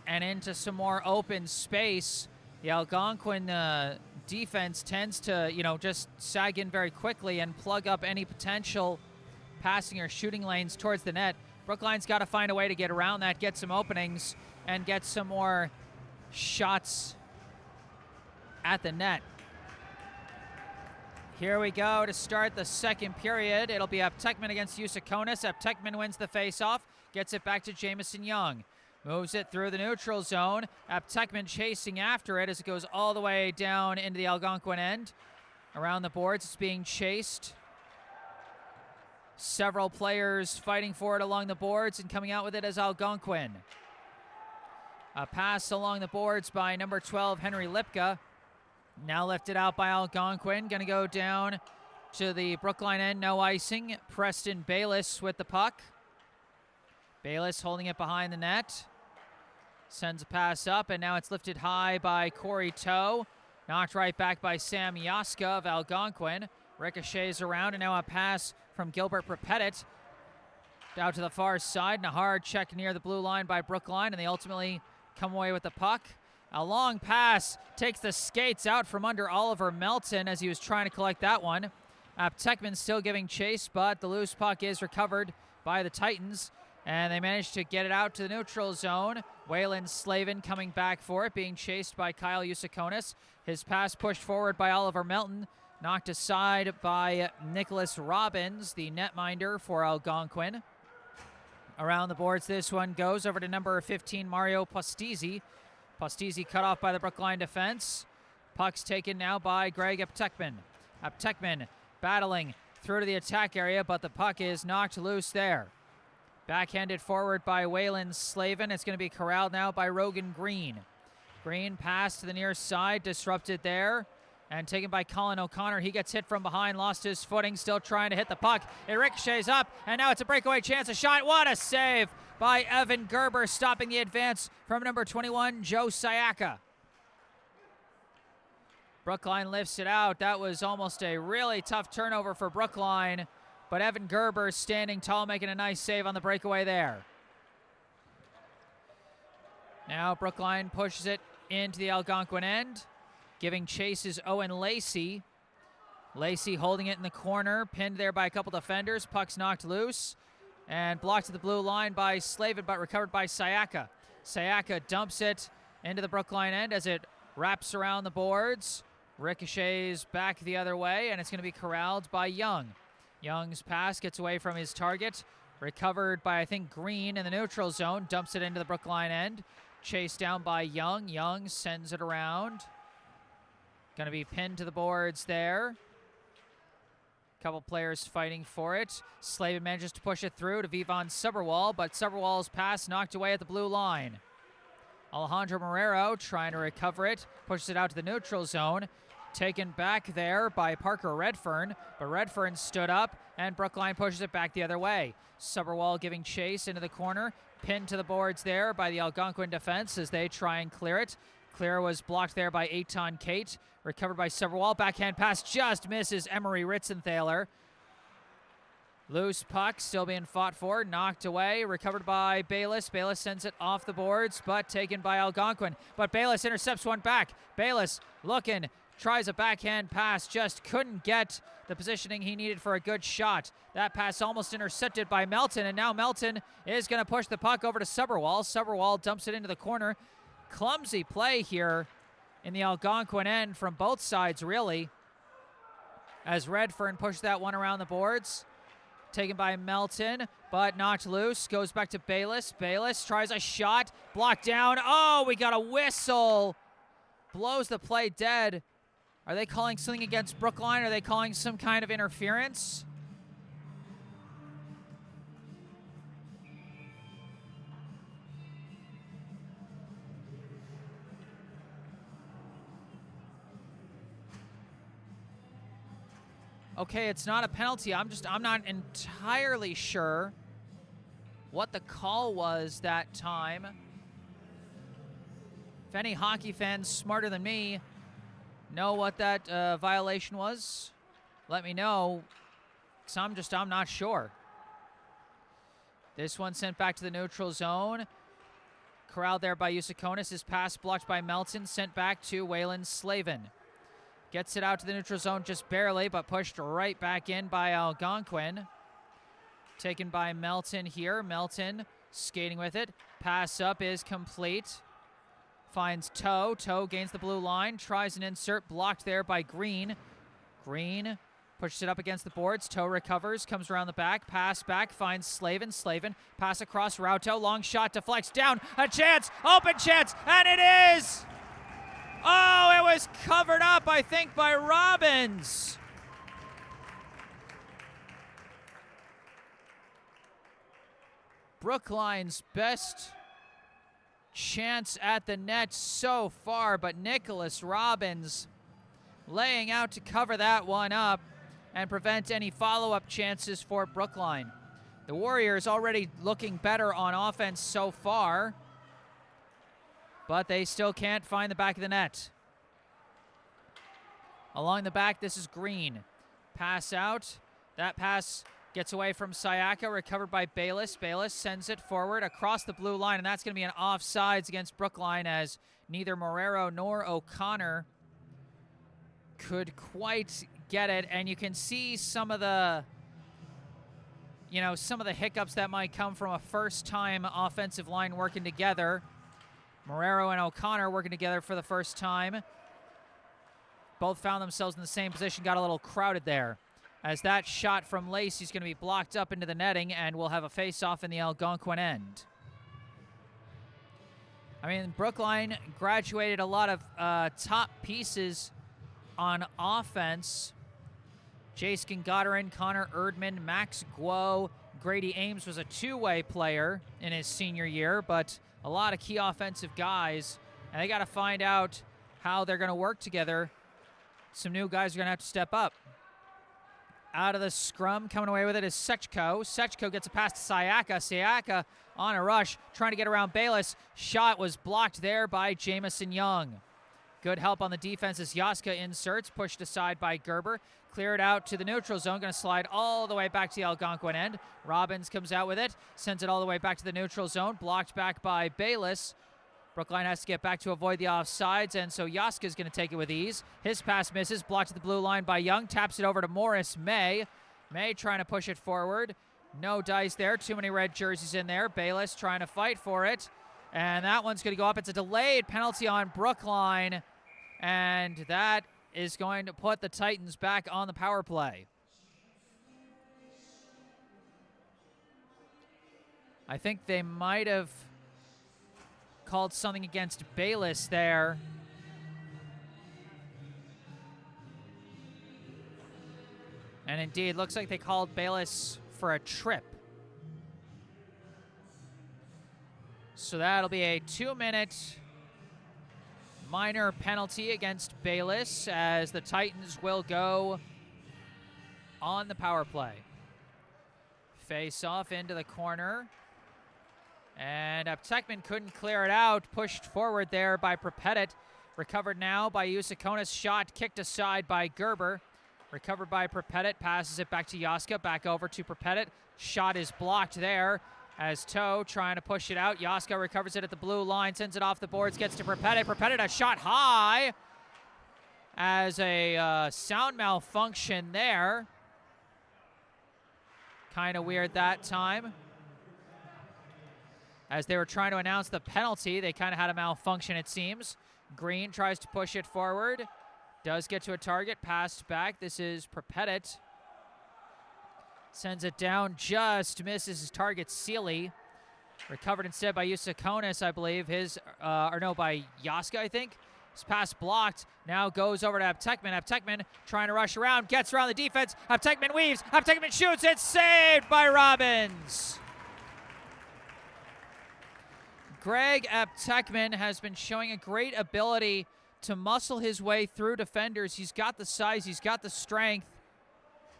and into some more open space, the Algonquin defense tends to, just sag in very quickly and plug up any potential passing or shooting lanes towards the net. Brookline's got to find a way to get around that, get some openings, and get some more shots at the net. Here we go to start the second period. It'll be Aptekman against Yusakonis. Aptekman wins the faceoff, gets it back to Jamison Young. Moves it through the neutral zone. Aptekman chasing after it as it goes all the way down into the Algonquin end. Around the boards, it's being chased. Several players fighting for it along the boards and coming out with it as Algonquin. A pass along the boards by number 12, Henry Lipka. Now lifted out by Algonquin. Going to go down to the Brookline end. No icing. Preston Bayless with the puck. Bayless holding it behind the net. Sends a pass up, and now it's lifted high by Corey Toe. Knocked right back by Sam Yaska of Algonquin. Ricochets around, and now a pass from Gilbert Prepettit. Down to the far side, and a hard check near the blue line by Brookline, and they ultimately come away with the puck. A long pass takes the skates out from under Oliver Melton as he was trying to collect that one. Aptekman still giving chase, but the loose puck is recovered by the Titans. And they managed to get it out to the neutral zone. Waylon Slavin coming back for it, being chased by Kyle Yusakonis. His pass pushed forward by Oliver Melton. Knocked aside by Nicholas Robbins, the netminder for Algonquin. Around the boards, this one goes over to number 15, Mario Postizzi. Postizzi cut off by the Brookline defense. Puck's taken now by Greg Aptekman. Aptekman battling through to the attack area, but the puck is knocked loose there. Backhanded forward by Waylon Slavin. It's going to be corralled now by Rogan Green. Green pass to the near side, disrupted there, and taken by Colin O'Connor. He gets hit from behind, lost his footing, still trying to hit the puck. It ricochets up, and now it's a breakaway chance, a shot. What a save by Evan Gerber, stopping the advance from number 21, Joe Sayaka. Brookline lifts it out. That was almost a really tough turnover for Brookline. But Evan Gerber standing tall, making a nice save on the breakaway there. Now Brookline pushes it into the Algonquin end. Giving chase is Owen Lacey. Lacey holding it in the corner, pinned there by a couple defenders. Puck's knocked loose and blocked at the blue line by Slavin, but recovered by Sayaka. Sayaka dumps it into the Brookline end as it wraps around the boards. Ricochets back the other way, and it's going to be corralled by Young. Young's pass gets away from his target. Recovered by, I think, Green in the neutral zone. Dumps it into the Brookline end. Chased down by Young. Young sends it around. Going to be pinned to the boards there. Couple players fighting for it. Slavin manages to push it through to Vivon Suberwall, but Suberwall's pass knocked away at the blue line. Alejandro Marrero trying to recover it, pushes it out to the neutral zone. Taken back there by Parker Redfern, but Redfern stood up, and Brookline pushes it back the other way. Suberwall giving chase into the corner, pinned to the boards there by the Algonquin defense as they try and clear it. Clear was blocked there by Eitan Kate, recovered by Suberwall. Backhand pass just misses Emery Ritzenthaler. Loose puck still being fought for, knocked away, recovered by Bayless. Bayless sends it off the boards, but taken by Algonquin. But Bayless intercepts one back. Bayless looking, tries a backhand pass, just couldn't get the positioning he needed for a good shot. That pass almost intercepted by Melton, and now Melton is going to push the puck over to Suberwall. Suberwall dumps it into the corner. Clumsy play here in the Algonquin end from both sides, really, as Redfern pushed that one around the boards. Taken by Melton, but knocked loose. Goes back to Bayless. Bayless tries a shot. Blocked down. Oh, we got a whistle. Blows the play dead. Are they calling something against Brookline? Are they calling some kind of interference? Okay, it's not a penalty. I'm not entirely sure what the call was that time. If any hockey fans smarter than me know what that violation was, let me know, because I'm not sure. This one sent back to the neutral zone. Corralled there by Usakonis. His pass blocked by Melton, sent back to Waylon Slavin. Gets it out to the neutral zone just barely, but pushed right back in by Algonquin. Taken by Melton here. Melton skating with it. Pass up is complete. Finds Toe. Toe gains the blue line. Tries an insert. Blocked there by Green. Green pushes it up against the boards. Toe recovers. Comes around the back. Pass back. Finds Slavin. Slavin. Pass across Rauto. Long shot. Deflects down. A chance. Open chance. And it is! Oh, it was covered up, I think, by Robbins. Brookline's best chance at the net so far, but Nicholas Robbins laying out to cover that one up and prevent any follow-up chances for Brookline. The Warriors already looking better on offense so far, but they still can't find the back of the net. Along the back, this is Green. Pass out. That pass gets away from Sayaka, recovered by Bayless. Bayless sends it forward across the blue line, and that's going to be an offsides against Brookline, as neither Marrero nor O'Connor could quite get it. And you can see some of the, some of the hiccups that might come from a first-time offensive line working together. Marrero and O'Connor working together for the first time. Both found themselves in the same position, got a little crowded there, as that shot from Lacey's going to be blocked up into the netting, and we'll have a face-off in the Algonquin end. I mean, Brookline graduated a lot of top pieces on offense. Jace Goddard, Connor Erdman, Max Guo, Grady Ames was a two-way player in his senior year, but a lot of key offensive guys, and they got to find out how they're going to work together. Some new guys are going to have to step up. Out of the scrum, coming away with it is Sechko. Sechko gets a pass to Sayaka. Sayaka on a rush, trying to get around Bayless. Shot was blocked there by Jamison Young. Good help on the defense as Yaska inserts, pushed aside by Gerber. Cleared out to the neutral zone, going to slide all the way back to the Algonquin end. Robbins comes out with it, sends it all the way back to the neutral zone, blocked back by Bayless. Brookline has to get back to avoid the offsides, and so Yaska's going to take it with ease. His pass misses, blocked at the blue line by Young, taps it over to Morris May. May trying to push it forward. No dice there, too many red jerseys in there. Bayless trying to fight for it, and that one's going to go up. It's a delayed penalty on Brookline, and that is going to put the Titans back on the power play. I think they might have called something against Bayless there. And indeed, looks like they called Bayless for a trip. So that'll be a 2-minute minor penalty against Bayless as the Titans will go on the power play. Face off into the corner. And Aptekman couldn't clear it out. Pushed forward there by Prepettit. Recovered now by Yusakonis. Shot kicked aside by Gerber. Recovered by Prepettit. Passes it back to Jaska. Back over to Prepettit. Shot is blocked there as Toe trying to push it out. Jaska recovers it at the blue line. Sends it off the boards. Gets to Prepettit. Prepettit a shot high as a sound malfunction there. Kind of weird that time. As they were trying to announce the penalty, they kind of had a malfunction, it seems. Green tries to push it forward. Does get to a target. Passed back. This is Prepettit. Sends it down. Just misses his target, Sealy. Recovered instead by Yusakonis, I believe. By Jaska, I think. His pass blocked. Now goes over to Aptekman. Aptekman trying to rush around. Gets around the defense. Aptekman weaves. Aptekman shoots. It's saved by Robbins. Greg Aptekman has been showing a great ability to muscle his way through defenders. He's got the size. He's got the strength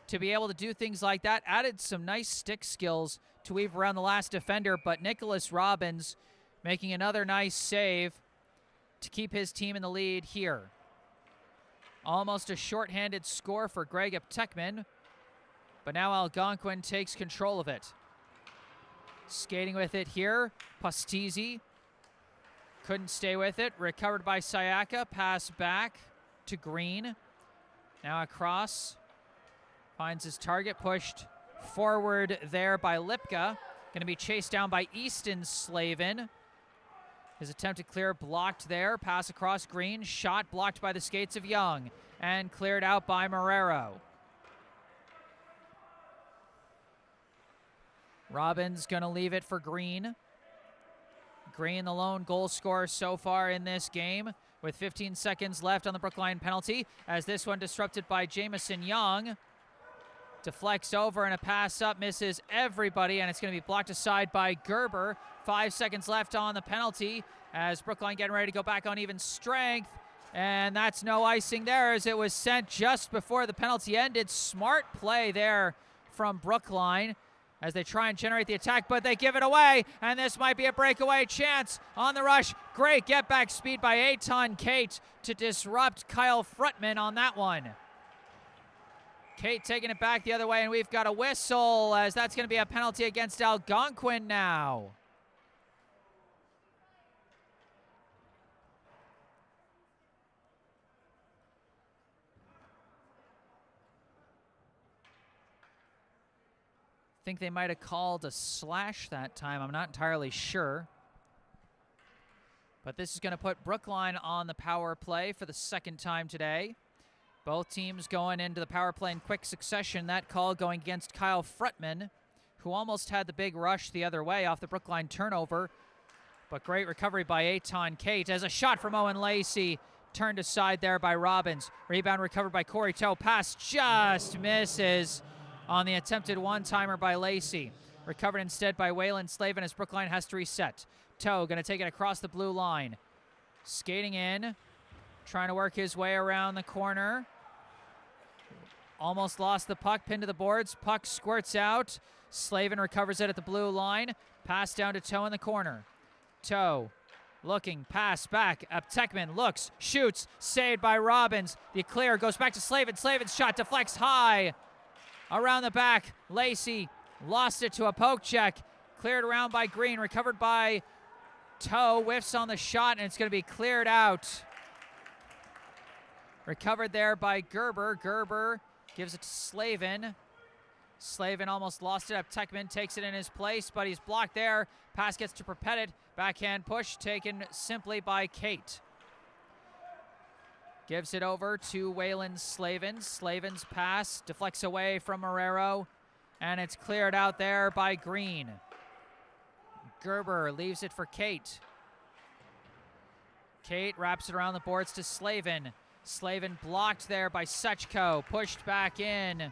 to be able to do things like that. Added some nice stick skills to weave around the last defender, but Nicholas Robbins making another nice save to keep his team in the lead here. Almost a shorthanded score for Greg Aptekman, but now Algonquin takes control of it. Skating with it here, Pastizzi couldn't stay with it. Recovered by Sayaka, pass back to Green. Now across, finds his target, pushed forward there by Lipka. Going to be chased down by Easton Slavin. His attempt to clear blocked there. Pass across Green. Shot blocked by the skates of Young. And cleared out by Marrero. Robbins going to leave it for Green. Green, the lone goal scorer so far in this game, with 15 seconds left on the Brookline penalty, as this one disrupted by Jamison Young. Deflects over and a pass up, misses everybody, and it's going to be blocked aside by Gerber. 5 seconds left on the penalty as Brookline getting ready to go back on even strength. And that's no icing there as it was sent just before the penalty ended. Smart play there from Brookline as they try and generate the attack, but they give it away, and this might be a breakaway chance on the rush. Great get-back speed by Eitan Kate to disrupt Kyle Frutman on that one. Kate taking it back the other way, and we've got a whistle as that's going to be a penalty against Algonquin now. I think they might have called a slash that time. I'm not entirely sure. But this is going to put Brookline on the power play for the second time today. Both teams going into the power play in quick succession. That call going against Kyle Frutman, who almost had the big rush the other way off the Brookline turnover. But great recovery by Eitan Kate as a shot from Owen Lacey. Turned aside there by Robbins. Rebound recovered by Corey Toe. Pass just misses on the attempted one-timer by Lacey. Recovered instead by Waylon Slavin as Brookline has to reset. Toe going to take it across the blue line. Skating in. Trying to work his way around the corner. Almost lost the puck. Pinned to the boards. Puck squirts out. Slavin recovers it at the blue line. Pass down to Toe in the corner. Toe looking. Pass back. Aptekman looks. Shoots. Saved by Robbins. The clear goes back to Slavin. Slavin's shot deflects high. Around the back, Lacey lost it to a poke check. Cleared around by Green, recovered by Toe. Whiffs on the shot, and it's going to be cleared out. Recovered there by Gerber. Gerber gives it to Slavin. Slavin almost lost it. Aptekman takes it in his place, but he's blocked there. Pass gets to Prepettit. Backhand push taken simply by Kate. Gives it over to Waylon Slavin. Slavin's pass deflects away from Marrero, and it's cleared out there by Green. Gerber leaves it for Kate. Kate wraps it around the boards to Slavin. Slavin blocked there by Sechko. Pushed back in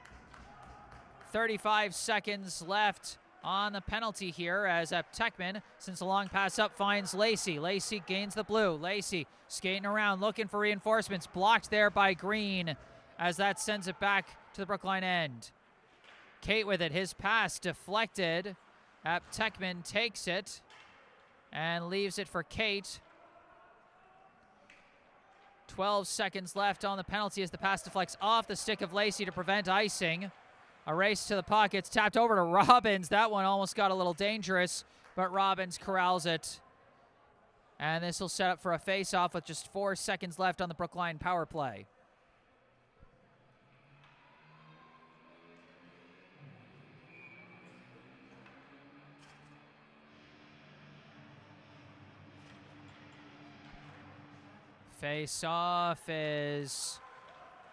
35 seconds left on the penalty here as Tekman, since the long pass up, finds Lacey. Lacey gains the blue. Lacey skating around, looking for reinforcements. Blocked there by Green as that sends it back to the Brookline end. Kate with it. His pass deflected. Tekman takes it and leaves it for Kate. 12 seconds left on the penalty as the pass deflects off the stick of Lacey to prevent icing. A race to the puck. It's tapped over to Robbins. That one almost got a little dangerous, but Robbins corrals it. And this will set up for a face-off with just 4 seconds left on the Brookline power play. Face-off is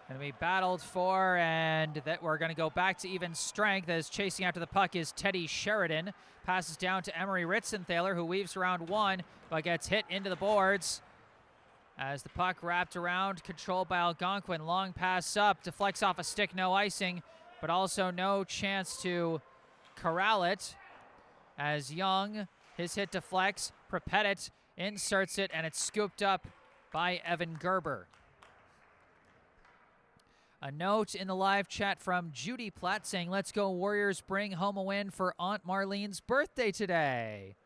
going to be battled for, and that we're going to go back to even strength as chasing after the puck is Teddy Sheridan. Passes down to Emery Ritzenthaler, who weaves around one, but gets hit into the boards. As the puck wrapped around, controlled by Algonquin. Long pass up, deflects off a stick, no icing, but also no chance to corral it. As Young, his hit deflects, Prepettit inserts it, and it's scooped up by Evan Gerber. A note in the live chat from Judy Platt saying, "Let's go Warriors, bring home a win for Aunt Marlene's birthday today."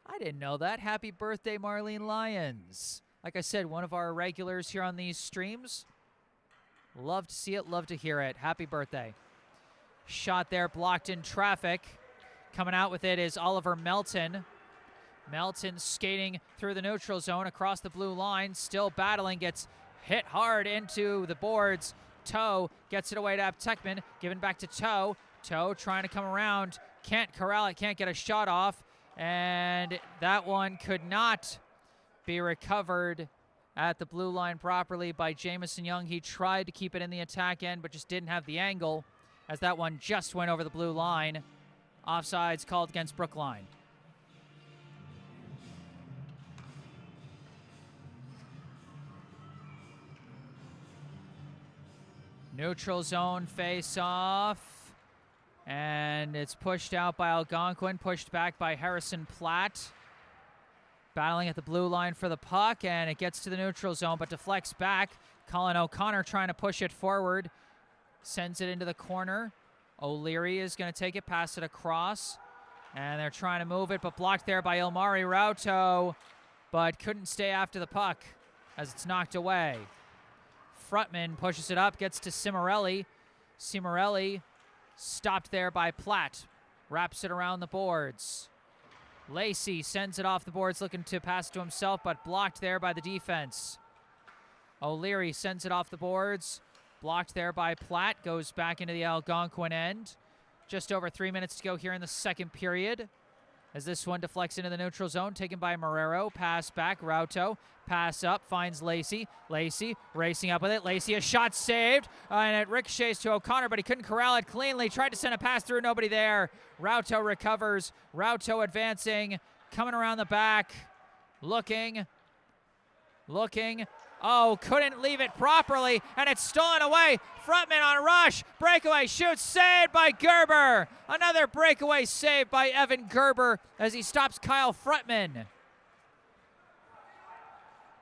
I didn't know that. Happy birthday, Marlene Lyons. Like I said, one of our regulars here on these streams. Love to see it, love to hear it. Happy birthday. Shot there, blocked in traffic. Coming out with it is Oliver Melton. Melton skating through the neutral zone across the blue line, still battling, gets hit hard into the boards. Toe gets it away to Tekman, given back to Toe. Toe trying to come around, can't corral it, can't get a shot off, and that one could not be recovered at the blue line properly by Jamison Young. He tried to keep it in the attack end, but just didn't have the angle, as that one just went over the blue line. Offsides called against Brookline. Neutral zone face-off, and it's pushed out by Algonquin, pushed back by Harrison Platt. Battling at the blue line for the puck, and it gets to the neutral zone, but deflects back. Colin O'Connor trying to push it forward, sends it into the corner. O'Leary is going to take it, pass it across, and they're trying to move it, but blocked there by Ilmari Rauto, but couldn't stay after the puck as it's knocked away. Frutman pushes it up, gets to Cimarelli. Cimarelli stopped there by Platt. Wraps it around the boards. Lacey sends it off the boards, looking to pass it to himself, but blocked there by the defense. O'Leary sends it off the boards. Blocked there by Platt. Goes back into the Algonquin end. Just over 3 minutes to go here in the second period. As this one deflects into the neutral zone, taken by Marrero. Pass back, Rauto. Pass up, finds Lacey. Lacey racing up with it. Lacey, a shot saved, and it ricochets to O'Connor, but he couldn't corral it cleanly. Tried to send a pass through, nobody there. Rauto recovers. Rauto advancing, coming around the back. Looking. Oh, couldn't leave it properly, and it's stolen away. Frutman on a rush. Breakaway shoots, saved by Gerber. Another breakaway save by Evan Gerber as he stops Kyle Frutman.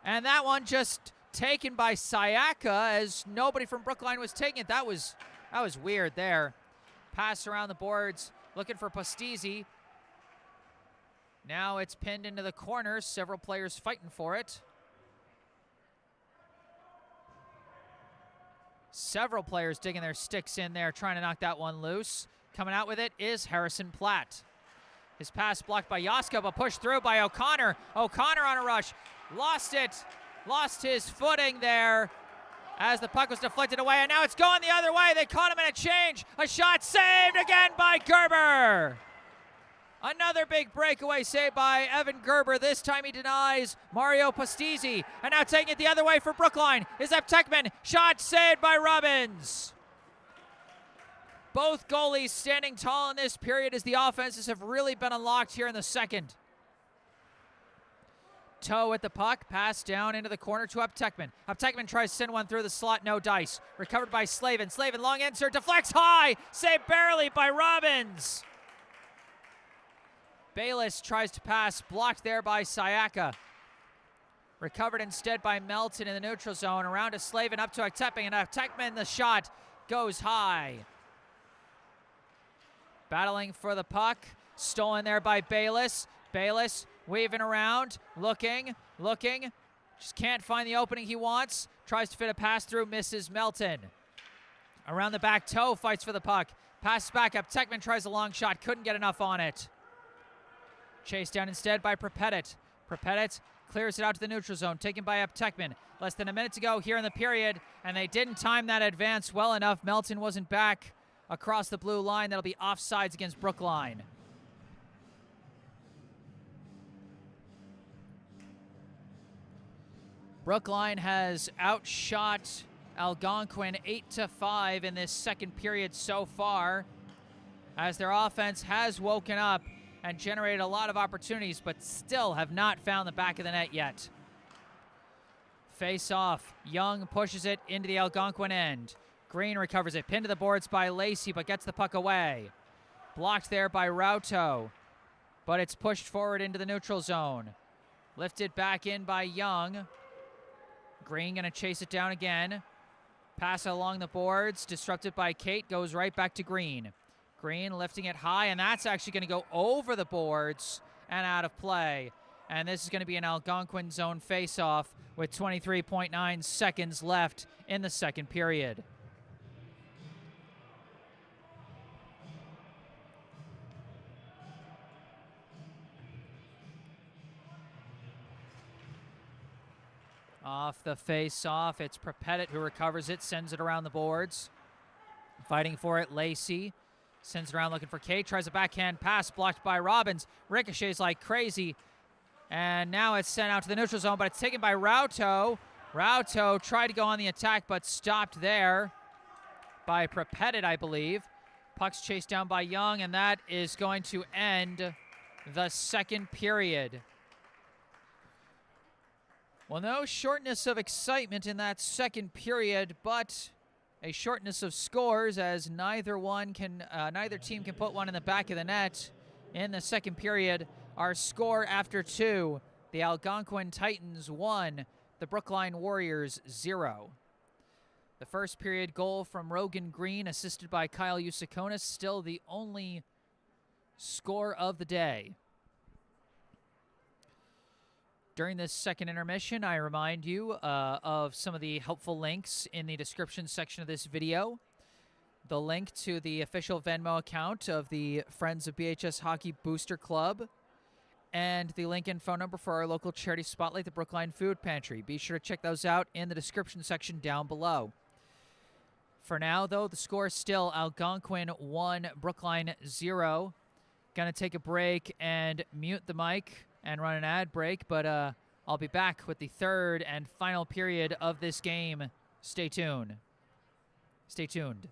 And that one just taken by Sayaka as nobody from Brookline was taking it. That was weird there. Pass around the boards, looking for Postizzi. Now it's pinned into the corner. Several players fighting for it. Several players digging their sticks in there, trying to knock that one loose. Coming out with it is Harrison Platt. His pass blocked by Yasko, but pushed through by O'Connor. O'Connor on a rush. Lost it. Lost his footing there as the puck was deflected away, and now it's going the other way. They caught him in a change. A shot saved again by Gerber. Another big breakaway save by Evan Gerber. This time he denies Mario Postizzi. And now taking it the other way for Brookline is Tekman. Shot saved by Robbins. Both goalies standing tall in this period as the offenses have really been unlocked here in the second. Rauto with the puck. Pass down into the corner to Uptekman. Uptekman tries to send one through the slot. No dice. Recovered by Slavin. Slavin, long insert. Deflects high. Saved barely by Robbins. Bayless tries to pass. Blocked there by Sayaka. Recovered instead by Melton in the neutral zone. Around to Slavin, up to Uptekman. And Uptekman, the shot goes high. Battling for the puck. Stolen there by Bayless. Bayless weaving around, looking, just can't find the opening he wants. Tries to fit a pass through, misses Melton. Around the back toe, fights for the puck. Passes back up, Tekman tries a long shot, couldn't get enough on it. Chased down instead by Prepedit. Prepedit clears it out to the neutral zone, taken by Uptekman. Less than a minute to go here in the period, and they didn't time that advance well enough. Melton wasn't back across the blue line. That'll be offsides against Brookline. Brookline has outshot Algonquin 8-5 in this second period so far, as their offense has woken up and generated a lot of opportunities, but still have not found the back of the net yet. Face off. Young pushes it into the Algonquin end. Green recovers it. Pinned to the boards by Lacey, but gets the puck away. Blocked there by Rauto, but it's pushed forward into the neutral zone. Lifted back in by Young. Green gonna chase it down again. Pass along the boards, disrupted by Kate, goes right back to Green. Green lifting it high, and that's actually gonna go over the boards and out of play. And this is gonna be an Algonquin zone face-off with 23.9 seconds left in the second period. Off the face-off, it's Prepedit who recovers it, sends it around the boards. Fighting for it, Lacey. Sends it around looking for Kate, tries a backhand pass, blocked by Robbins. Ricochets like crazy. And now it's sent out to the neutral zone, but it's taken by Rauto. Rauto tried to go on the attack, but stopped there by Prepedit, I believe. Puck's chased down by Young, and that is going to end the second period. Well, no shortness of excitement in that second period, but a shortness of scores, as neither team can put one in the back of the net in the second period. Our score after two: the Algonquin Titans 1, the Brookline Warriors 0. The first period goal from Rogan Green, assisted by Kyle Usakonis, still the only score of the day. During this second intermission, I remind you of some of the helpful links in the description section of this video. The link to the official Venmo account of the Friends of BHS Hockey Booster Club, and the link and phone number for our local charity spotlight, the Brookline Food Pantry. Be sure to check those out in the description section down below. For now, though, the score is still Algonquin 1, Brookline 0. Gonna take a break and mute the mic and run an ad break, but I'll be back with the third and final period of this game. Stay tuned. Stay tuned.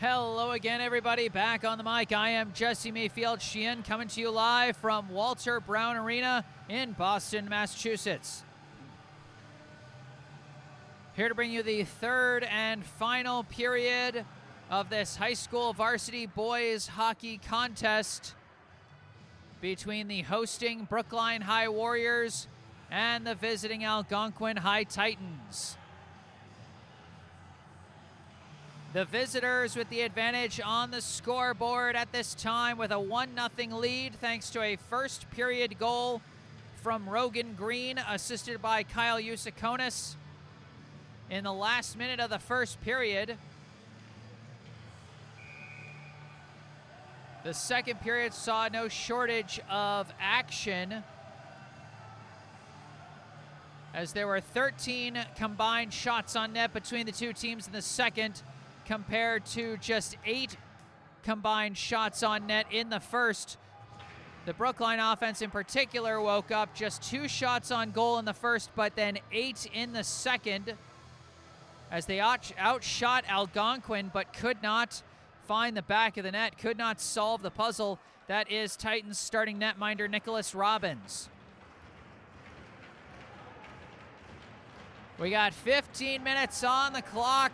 Hello again, everybody. Back on the mic. I am Jesse Mayfield-Sheehan, coming to you live from Walter Brown Arena in Boston, Massachusetts. Here to bring you the third and final period of this high school varsity boys hockey contest between the hosting Brookline High Warriors and the visiting Algonquin High Titans. The visitors with the advantage on the scoreboard at this time with a 1-0 lead thanks to a first period goal from Rogan Green, assisted by Kyle Yusakonis in the last minute of the first period. The second period saw no shortage of action, as there were 13 combined shots on net between the two teams in the second, compared to just 8 combined shots on net in the first. The Brookline offense in particular woke up, just 2 shots on goal in the first, but then 8 in the second, as they outshot Algonquin but could not find the back of the net, could not solve the puzzle that is Titans starting netminder Nicholas Robbins. We got 15 minutes on the clock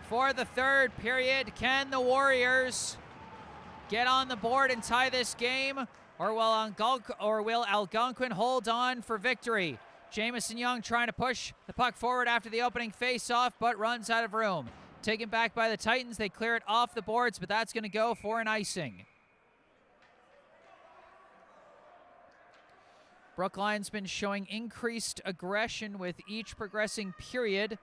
for the third period. Can the Warriors get on the board and tie this game, or will Algonquin hold on for victory? Jamison Young trying to push the puck forward after the opening face-off, but runs out of room. Taken back by the Titans. They clear it off the boards, but that's going to go for an icing. Brookline's been showing increased aggression with each progressing period.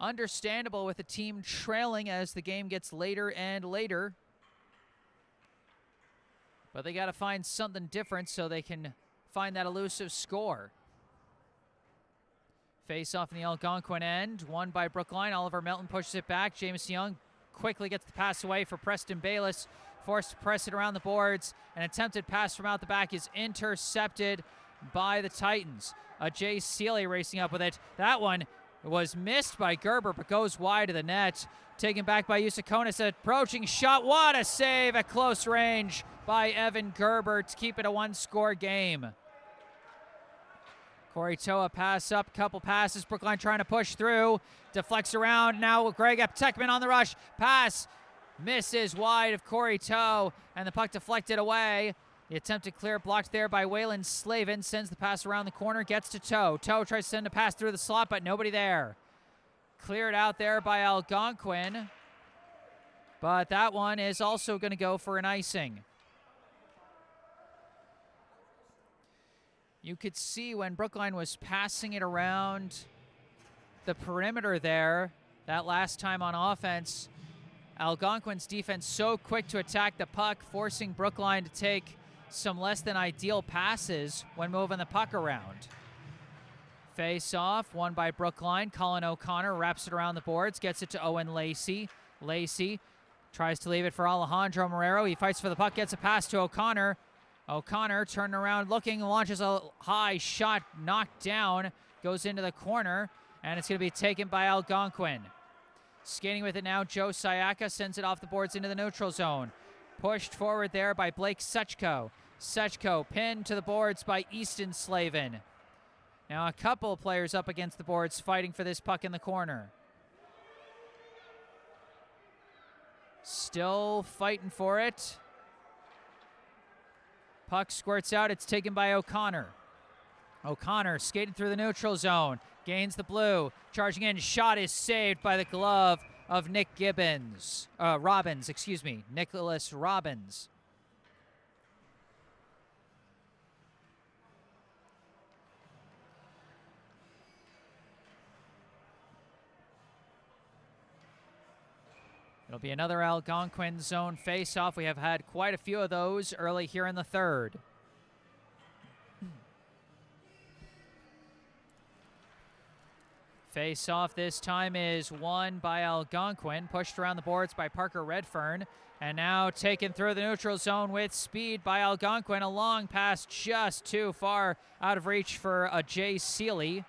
Understandable with the team trailing as the game gets later and later. But they got to find something different so they can find that elusive score. Face off in the Algonquin end, won by Brookline. Oliver Melton pushes it back. James Young quickly gets the pass away for Preston Bayless, forced to press it around the boards. An attempted pass from out the back is intercepted by the Titans. Jay Seeley racing up with it. That one was missed by Gerber, but goes wide of the net. Taken back by Yusakonis, approaching shot. What a save at close range by Evan Gerber to keep it a 1-score game. Corey Toa pass up, couple passes. Brookline trying to push through. Deflects around. Now Greg Eptekman on the rush. Pass misses wide of Corey Toe, and the puck deflected away. The attempted clear blocked there by Waylon Slavin. Sends the pass around the corner, gets to Toe. Toe tries to send a pass through the slot, but nobody there. Cleared out there by Algonquin. But that one is also going to go for an icing. You could see when Brookline was passing it around the perimeter there, that last time on offense, Algonquin's defense so quick to attack the puck, forcing Brookline to take some less than ideal passes when moving the puck around. Face off, won by Brookline. Colin O'Connor wraps it around the boards, gets it to Owen Lacey. Lacey tries to leave it for Alejandro Marrero. He fights for the puck, gets a pass to O'Connor. O'Connor turning around, looking, launches a high shot, knocked down, goes into the corner, and it's going to be taken by Algonquin. Skating with it now, Joe Sayaka sends it off the boards into the neutral zone. Pushed forward there by Blake Sechko. Sechko pinned to the boards by Easton Slavin. Now a couple of players up against the boards fighting for this puck in the corner. Still fighting for it. Puck squirts out. It's taken by O'Connor. O'Connor skating through the neutral zone. Gains the blue. Charging in. Shot is saved by the glove of Nick Robbins, excuse me. Nicholas Robbins. It'll be another Algonquin zone face-off. We have had quite a few of those early here in the third. Face-off this time is won by Algonquin, pushed around the boards by Parker Redfern, and now taken through the neutral zone with speed by Algonquin. A long pass just too far out of reach for Jay Seeley.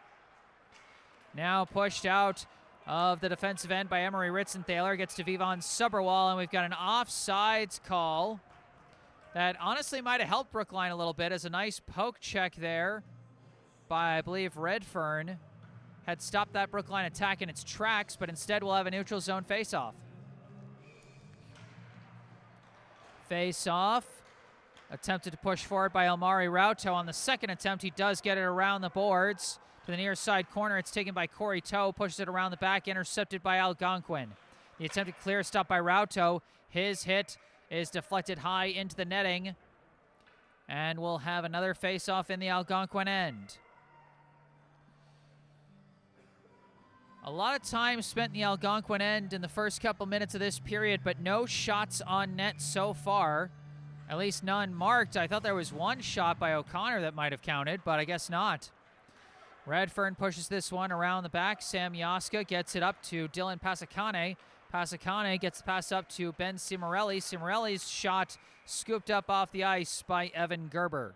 Now pushed out of the defensive end by Emery Ritzenthaler. Gets to Vivon Suberwall, and we've got an offsides call that honestly might have helped Brookline a little bit, as a nice poke check there by, I believe, Redfern had stopped that Brookline attack in its tracks, but instead we'll have a neutral zone face-off. Face-off. Attempted to push forward by Elmari Rauto. On the second attempt, he does get it around the boards. To the near side corner, it's taken by Corey Toe, pushes it around the back, intercepted by Algonquin. The attempted clear stop by Rauto. His hit is deflected high into the netting, and we'll have another face-off in the Algonquin end. A lot of time spent in the Algonquin end in the first couple minutes of this period, but no shots on net so far. At least none marked. I thought there was one shot by O'Connor that might have counted, but I guess not. Redfern pushes this one around the back. Sam Yaska gets it up to Dylan Pasacane. Pasacane gets the pass up to Ben Cimarelli. Cimarelli's shot scooped up off the ice by Evan Gerber.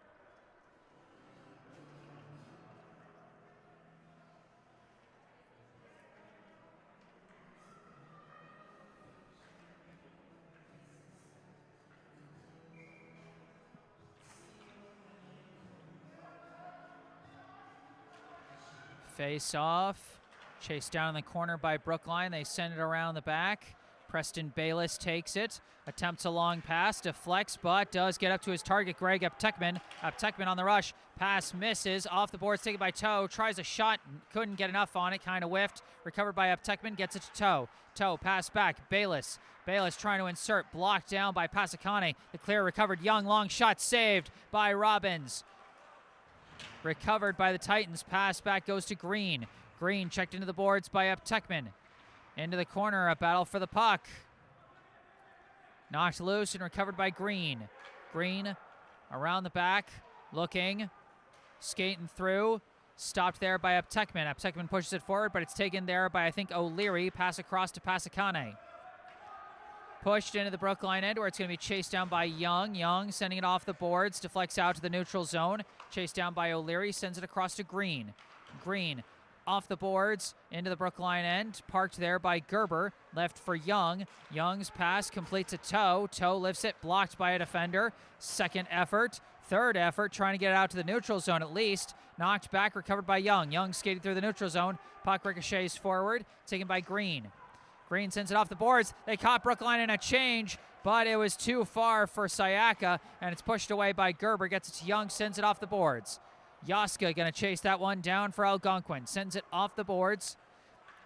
Face off, chased down in the corner by Brookline. They send it around the back. Preston Bayless takes it, attempts a long pass, deflects, but does get up to his target, Greg Aptekman. Aptekman on the rush, pass misses, off the boards, taken by Toe, tries a shot, couldn't get enough on it, kind of whiffed, recovered by Aptekman, gets it to Toe. Toe, pass back, Bayless. Bayless trying to insert, blocked down by Pasacane. The clear recovered, Young, long shot saved by Robbins. Recovered by the Titans. Pass back goes to Green. Green checked into the boards by Aptekman. Into the corner, a battle for the puck. Knocked loose and recovered by Green. Green around the back, looking, skating through. Stopped there by Aptekman. Aptekman pushes it forward, but it's taken there by, I think, O'Leary. Pass across to Pasacane. Pushed into the Brookline end, where it's going to be chased down by Young. Young sending it off the boards, deflects out to the neutral zone. Chased down by O'Leary, sends it across to Green. Green off the boards into the Brookline end, parked there by Gerber. Left for Young. Young's pass complete to Toe. Toe lifts it, blocked by a defender. Second effort, third effort, trying to get it out to the neutral zone at least. Knocked back, recovered by Young. Young skated through the neutral zone. Puck ricochets forward, taken by Green. Green sends it off the boards. They caught Brookline in a change, but it was too far for Sayaka, and it's pushed away by Gerber. Gets it to Young, sends it off the boards. Yaska going to chase that one down for Algonquin. Sends it off the boards.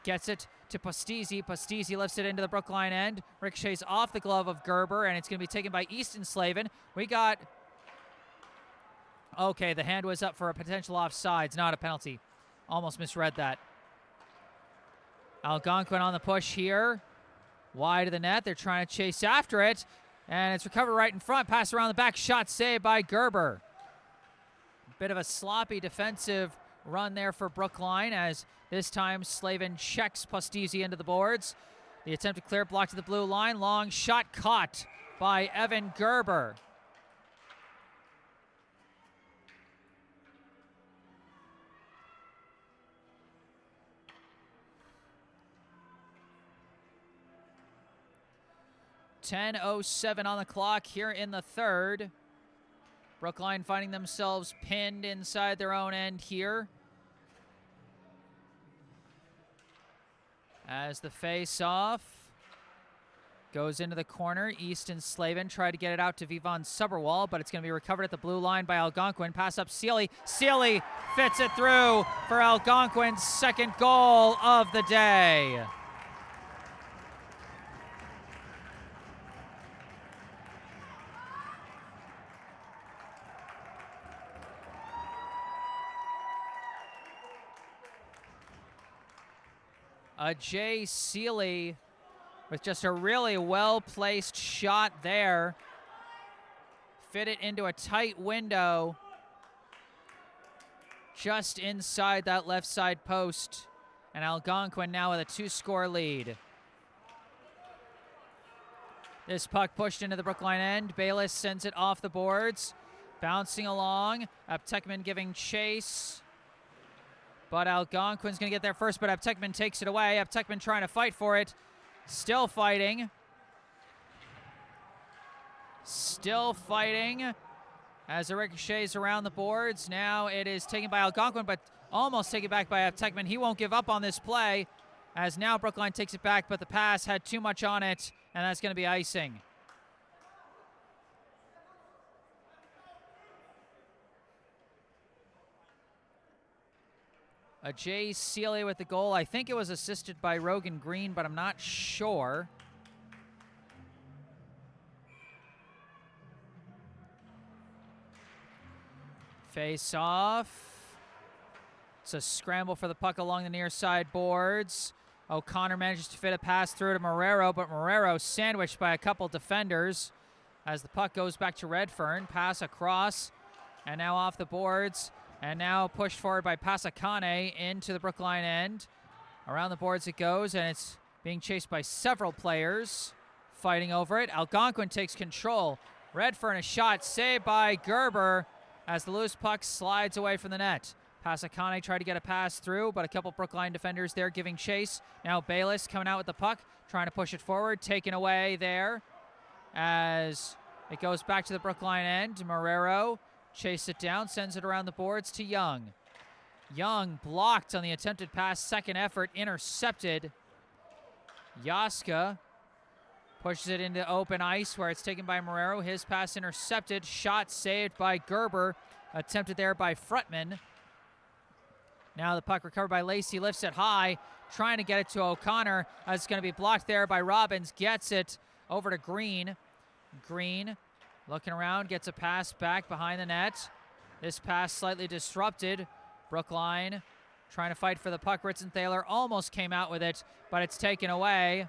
Gets it to Postisi. Postisi lifts it into the Brookline end. Ricochets off the glove of Gerber, and it's going to be taken by Easton Slavin. We got... Okay, the hand was up for a potential offsides, not a penalty. Almost misread that. Algonquin on the push here. Wide of the net. They're trying to chase after it. And it's recovered right in front. Pass around the back. Shot saved by Gerber. Bit of a sloppy defensive run there for Brookline, as this time Slavin checks Postisi into the boards. The attempt to clear, block to the blue line. Long shot caught by Evan Gerber. .10:07 on the clock here in the third. Brookline finding themselves pinned inside their own end here. As the face-off goes into the corner, Easton Slavin tried to get it out to Vivon Suberwall, but it's going to be recovered at the blue line by Algonquin. Pass up Sealy. Sealy fits it through for Algonquin's second goal of the day. Jay Sealy with just a really well-placed shot there. Fit it into a tight window just inside that left side post. And Algonquin now with a 2-score lead. This puck pushed into the Brookline end. Bayless sends it off the boards. Bouncing along. Aptekman giving chase. but Algonquin's going to get there first, but Aptekman takes it away. Aptekman trying to fight for it. Still fighting. Still fighting as it ricochets around the boards. Now it is taken by Algonquin, but almost taken back by Aptekman. He won't give up on this play, as now Brookline takes it back, but the pass had too much on it, and that's going to be icing. Jay Sealy with the goal. I think it was assisted by Rogan Green, but I'm not sure. Face off. It's a scramble for the puck along the near side boards. O'Connor manages to fit a pass through to Marrero, but Marrero sandwiched by a couple defenders as the puck goes back to Redfern. Pass across, and now off the boards. And now pushed forward by Pasakane into the Brookline end. Around the boards it goes, and it's being chased by several players fighting over it. Algonquin takes control. Redfern, a shot saved by Gerber as the loose puck slides away from the net. Pasakane tried to get a pass through, but a couple Brookline defenders there giving chase. Now Bayless coming out with the puck, trying to push it forward, taken away there as it goes back to the Brookline end. Marrero chased it down, sends it around the boards to Young. Young blocked on the attempted pass, second effort, intercepted. Yaska pushes it into open ice where it's taken by Marrero. His pass intercepted, shot saved by Gerber, attempted there by Frutman. Now the puck recovered by Lacey, lifts it high, trying to get it to O'Connor. It's going to be blocked there by Robbins, gets it over to Green. Green looking around, gets a pass back behind the net. This pass slightly disrupted. Brookline trying to fight for the puck. Ritzenthaler almost came out with it, but it's taken away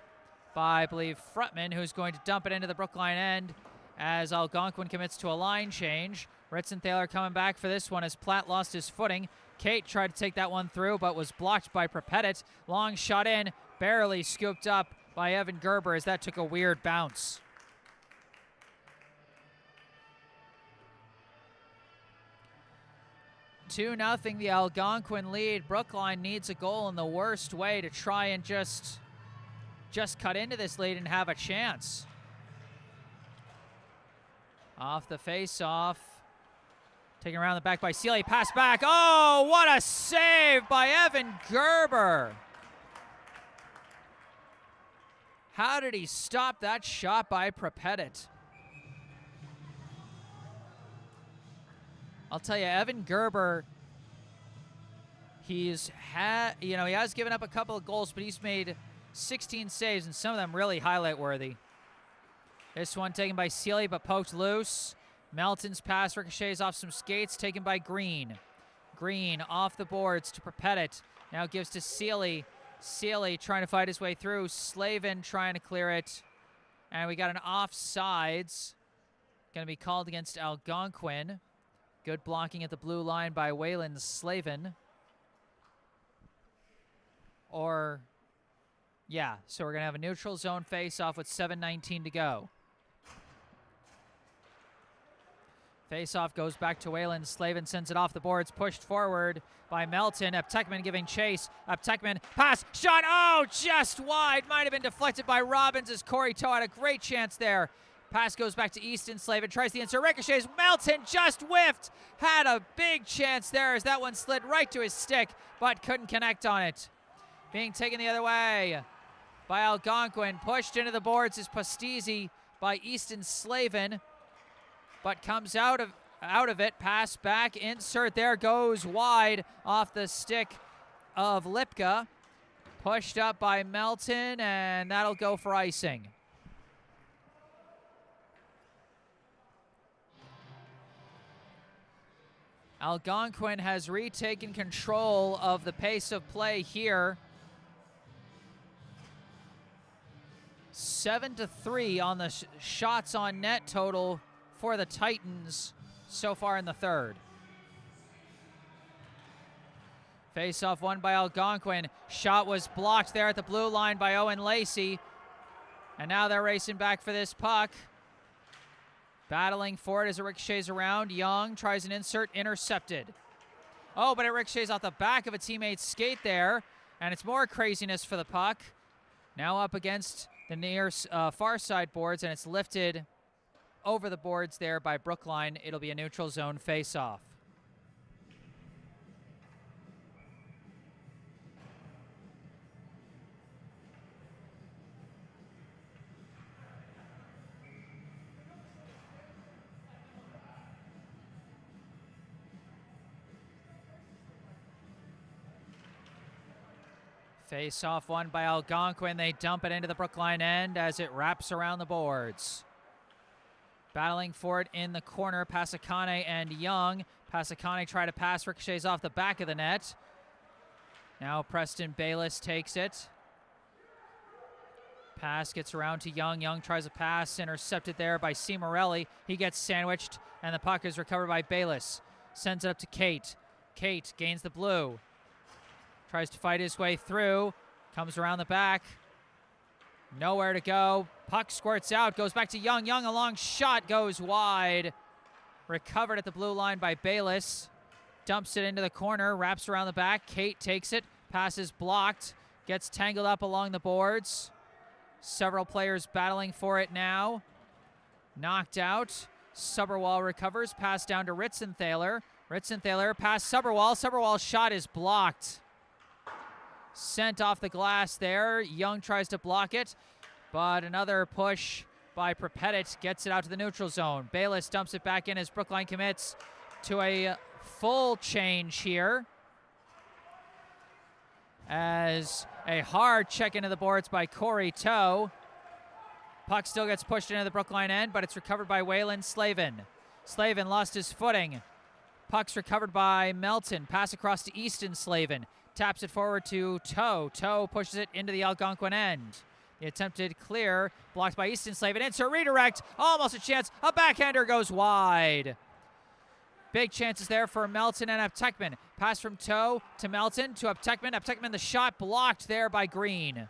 by, I believe, Frutman, who's going to dump it into the Brookline end as Algonquin commits to a line change. Ritzenthaler coming back for this one as Platt lost his footing. Kate tried to take that one through, but was blocked by Prepettit. Long shot in, barely scooped up by Evan Gerber as that took a weird bounce. 2-0, the Algonquin lead. Brookline needs a goal in the worst way to try and just cut into this lead and have a chance. Off the face-off. Taken around the back by Sealy. Pass back. Oh, what a save by Evan Gerber. How did he stop that shot by Prepettit? I'll tell you, Evan Gerber, he has given up a couple of goals, but he's made 16 saves, and some of them really highlight-worthy. This one taken by Sealy, but poked loose. Melton's pass ricochets off some skates, taken by Green. Green off the boards to Prepettit. Now gives to Sealy. Sealy trying to fight his way through. Slavin trying to clear it. And we got an offsides. Going to be called against Algonquin. Good blocking at the blue line by Waylon Slavin. So we're going to have a neutral zone face-off with 7:19 to go. Face-off goes back to Waylon. Slavin sends it off the boards, pushed forward by Melton. Aptekman giving chase. Aptekman, pass, shot, oh, just wide. Might have been deflected by Robbins as Corey Toe had a great chance there. Pass goes back to Easton. Slavin tries the insert, ricochets. Melton just whiffed. Had a big chance there as that one slid right to his stick, but couldn't connect on it. Being taken the other way by Algonquin. Pushed into the boards is Pastizzi by Easton Slavin, but comes out of it. Pass back, insert there, goes wide off the stick of Lipka. Pushed up by Melton, and that'll go for icing. Algonquin has retaken control of the pace of play here. 7-3 on the shots on net total for the Titans so far in the third. Face-off won by Algonquin. Shot was blocked there at the blue line by Owen Lacey. And now they're racing back for this puck. Battling for it as it ricochets around. Young tries an insert, intercepted. Oh, but it ricochets off the back of a teammate's skate there, and it's more craziness for the puck. Now up against the near far side boards, and it's lifted over the boards there by Brookline. It'll be a neutral zone face-off. Face-off won by Algonquin. They dump it into the Brookline end as it wraps around the boards. Battling for it in the corner, Pasacane and Young. Pasacane try to pass, ricochets off the back of the net. Now Preston Bayless takes it. Pass gets around to Young. Young tries a pass, intercepted there by C. Morelli. He gets sandwiched, and the puck is recovered by Bayless. Sends it up to Kate. Kate gains the blue. Tries to fight his way through. Comes around the back. Nowhere to go. Puck squirts out. Goes back to Young. Young, a long shot, goes wide. Recovered at the blue line by Bayless. Dumps it into the corner. Wraps around the back. Kate takes it. Passes blocked. Gets tangled up along the boards. Several players battling for it now. Knocked out. Suberwall recovers. Pass down to Ritzenthaler. Ritzenthaler pass Suberwall. Suberwall's shot is blocked. Sent off the glass there. Young tries to block it, but another push by Prepettit gets it out to the neutral zone. Bayless dumps it back in as Brookline commits to a full change here. As a hard check into the boards by Corey Toe. Puck still gets pushed into the Brookline end, but it's recovered by Waylon Slavin. Slavin lost his footing. Puck's recovered by Melton. Pass across to Easton Slavin. Taps it forward to Toe. Toe pushes it into the Algonquin end. The attempted clear, blocked by Easton Slavin. It's a redirect, almost a chance. A backhander goes wide. Big chances there for Melton and Uptekman. Pass from Toe to Melton to Uptekman. Uptekman, the shot blocked there by Green.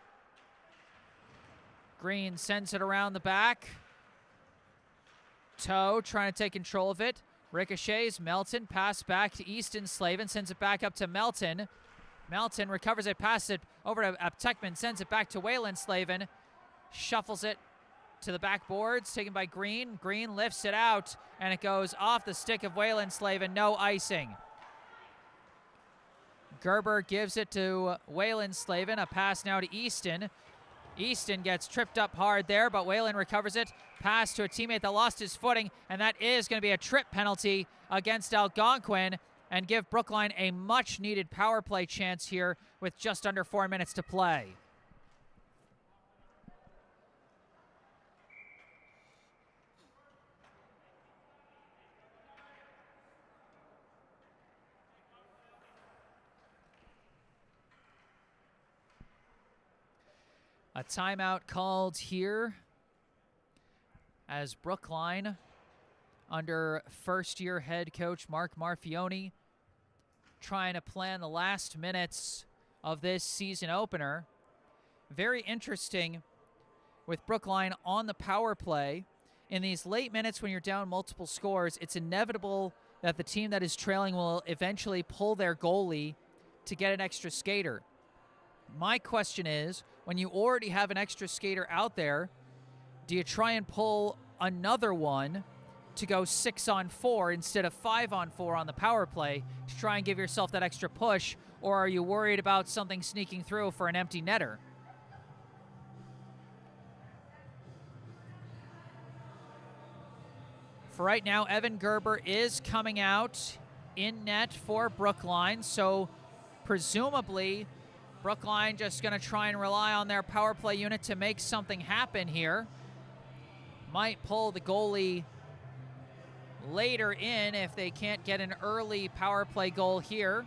Green sends it around the back. Toe trying to take control of it. Ricochets, Melton, pass back to Easton Slavin, sends it back up to Melton. Melton recovers it, passes it over to Uptekman, sends it back to Waylon Slavin. Shuffles it to the backboards, taken by Green. Green lifts it out, and it goes off the stick of Waylon Slavin. No icing. Gerber gives it to Waylon Slavin. A pass now to Easton. Easton gets tripped up hard there, but Waylon recovers it. Pass to a teammate that lost his footing, and that is going to be a trip penalty against Algonquin and give Brookline a much-needed power play chance here with just under 4 minutes to play. A timeout called here as Brookline, under first-year head coach Mark Marfione, trying to plan the last minutes of this season opener. Very interesting with Brookline on the power play. In these late minutes when you're down multiple scores, it's inevitable that the team that is trailing will eventually pull their goalie to get an extra skater. My question is, when you already have an extra skater out there, do you try and pull another one to go 6-on-4 instead of 5-on-4 on the power play to try and give yourself that extra push, or are you worried about something sneaking through for an empty netter? For right now, Evan Gerber is coming out in net for Brookline, so presumably Brookline just going to try and rely on their power play unit to make something happen here. Might pull the goalie later in if they can't get an early power play goal here.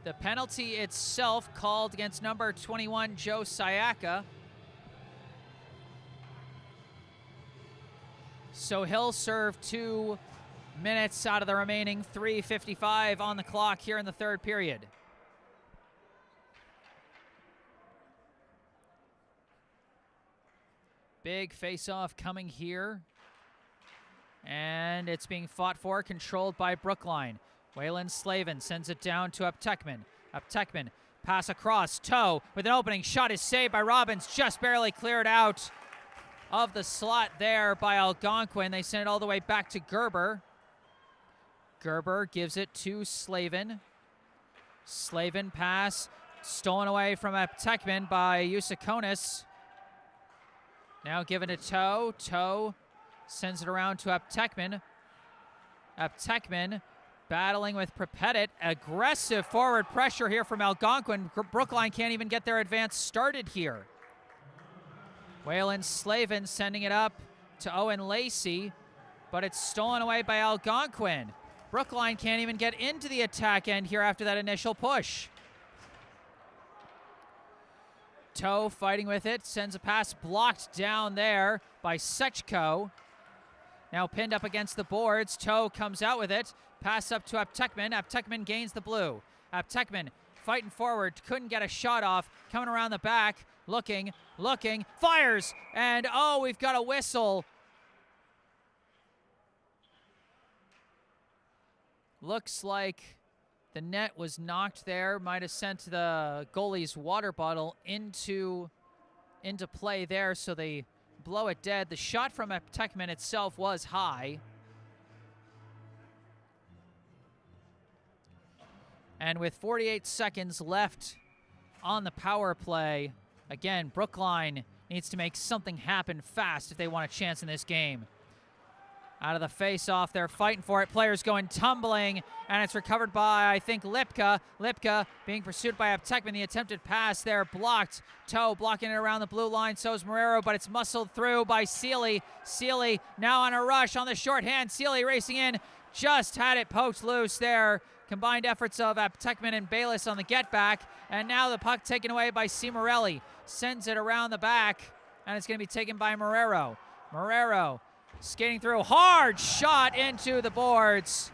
The penalty itself called against number 21, Joe Sayaka. So he'll serve 2 minutes out of the remaining 3:55 on the clock here in the third period. Big face-off coming here. And it's being fought for, controlled by Brookline. Waylon Slavin sends it down to Aptekman. Aptekman, pass across, toe with an opening shot is saved by Robbins, just barely cleared out of the slot there by Algonquin. They send it all the way back to Gerber. Gerber gives it to Slavin. Slavin pass, stolen away from Aptekman by Yusakonis. Now given to Toe. Toe sends it around to Aptekman. Aptekman battling with Prepedit. Aggressive forward pressure here from Algonquin. Brookline can't even get their advance started here. Waylon Slavin sending it up to Owen Lacey, but it's stolen away by Algonquin. Brookline can't even get into the attack end here after that initial push. Toe fighting with it, sends a pass blocked down there by Sechko. Now pinned up against the boards. Toe comes out with it. Pass up to Aptekman. Aptekman gains the blue. Aptekman fighting forward. Couldn't get a shot off. Coming around the back. Looking. Fires. And oh, we've got a whistle. Looks like the net was knocked there. Might have sent the goalie's water bottle into play there, so they blow it dead. The shot from Aptekman itself was high. And with 48 seconds left on the power play, again, Brookline needs to make something happen fast if they want a chance in this game. Out of the face-off, they're fighting for it. Players going tumbling, and it's recovered by, I think, Lipka. Lipka being pursued by Aptekman. The attempted pass there blocked. Toe blocking it around the blue line. So is Marrero, but it's muscled through by Sealy. Sealy now on a rush on the shorthand. Sealy racing in. Just had it poked loose there. Combined efforts of Aptekman and Bayless on the get-back. And now the puck taken away by C. Morelli. Sends it around the back, and it's going to be taken by Marrero. Marrero skating through, hard shot into the boards.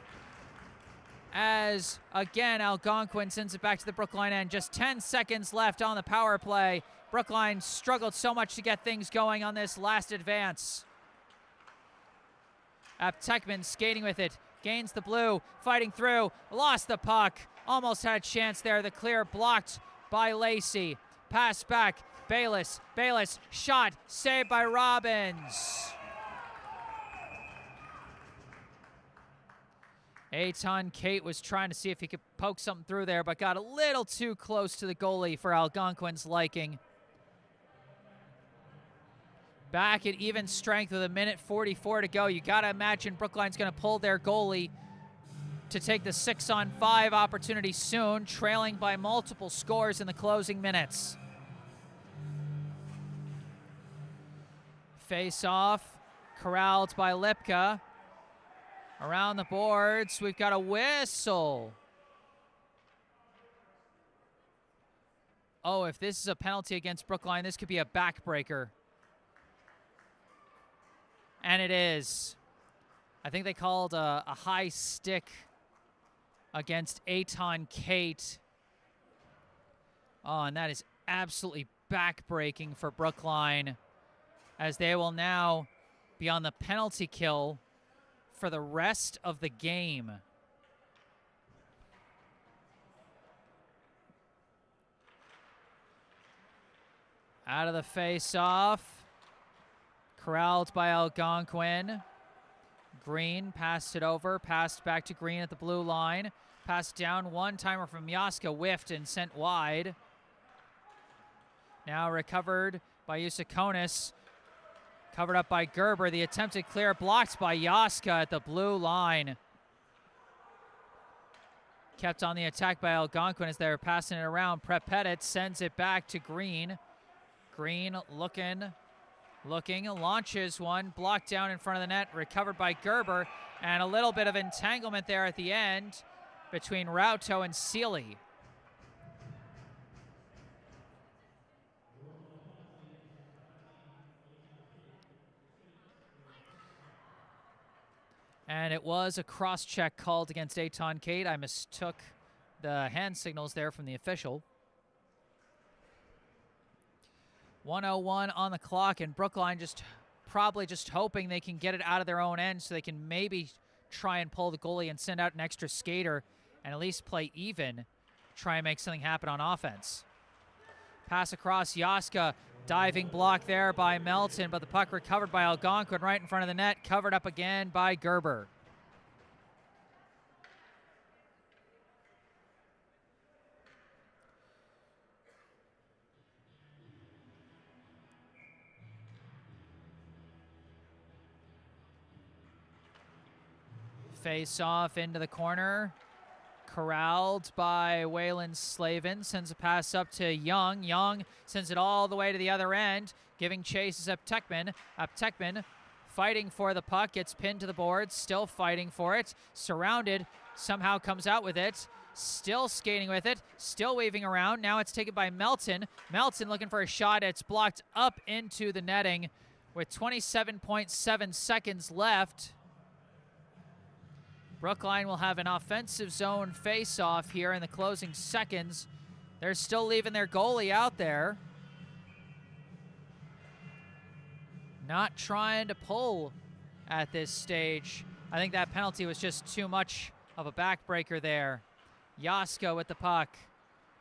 As, again, Algonquin sends it back to the Brookline end. Just 10 seconds left on the power play. Brookline struggled so much to get things going on this last advance. Aptekman skating with it. Gains the blue, fighting through, lost the puck. Almost had a chance there. The clear blocked by Lacey. Pass back, Bayless. Bayless, shot, saved by Robbins. Eitan Kate was trying to see if he could poke something through there, but got a little too close to the goalie for Algonquin's liking. Back at even strength with 1:44 to go. You got to imagine Brookline's going to pull their goalie to take the 6-on-5 opportunity soon, trailing by multiple scores in the closing minutes. Face off, corralled by Lipka. Around the boards, we've got a whistle. Oh, if this is a penalty against Brookline, this could be a backbreaker. And it is. I think they called a high stick against Eitan Kate. Oh, and that is absolutely backbreaking for Brookline, as they will now be on the penalty kill for the rest of the game. Out of the face-off. Corralled by Algonquin. Green passed it over, passed back to Green at the blue line. Passed down, one-timer from Yaska, whiffed and sent wide. Now recovered by Yusakonis. Covered up by Gerber. The attempted clear blocked by Yaska at the blue line. Kept on the attack by Algonquin as they were passing it around. Prepedit sends it back to Green. Green looking, launches one, blocked down in front of the net, recovered by Gerber, and a little bit of entanglement there at the end between Rauto and Sealy. And it was a cross-check called against Eitan Kate. I mistook the hand signals there from the official. 1:01 on the clock, and Brookline probably just hoping they can get it out of their own end so they can maybe try and pull the goalie and send out an extra skater and at least play even, try and make something happen on offense. Pass across, Yaska, diving block there by Melton, but the puck recovered by Algonquin right in front of the net, covered up again by Gerber. Face off into the corner. Corralled by Waylon Slavin. Sends a pass up to Young. Young sends it all the way to the other end. Giving chase is Aptekman. Aptekman fighting for the puck. Gets pinned to the boards. Still fighting for it. Surrounded. Somehow comes out with it. Still skating with it. Still waving around. Now it's taken by Melton. Melton looking for a shot. It's blocked up into the netting with 27.7 seconds left. Brookline will have an offensive zone face-off here in the closing seconds. They're still leaving their goalie out there. Not trying to pull at this stage. I think that penalty was just too much of a backbreaker there. Yasko with the puck.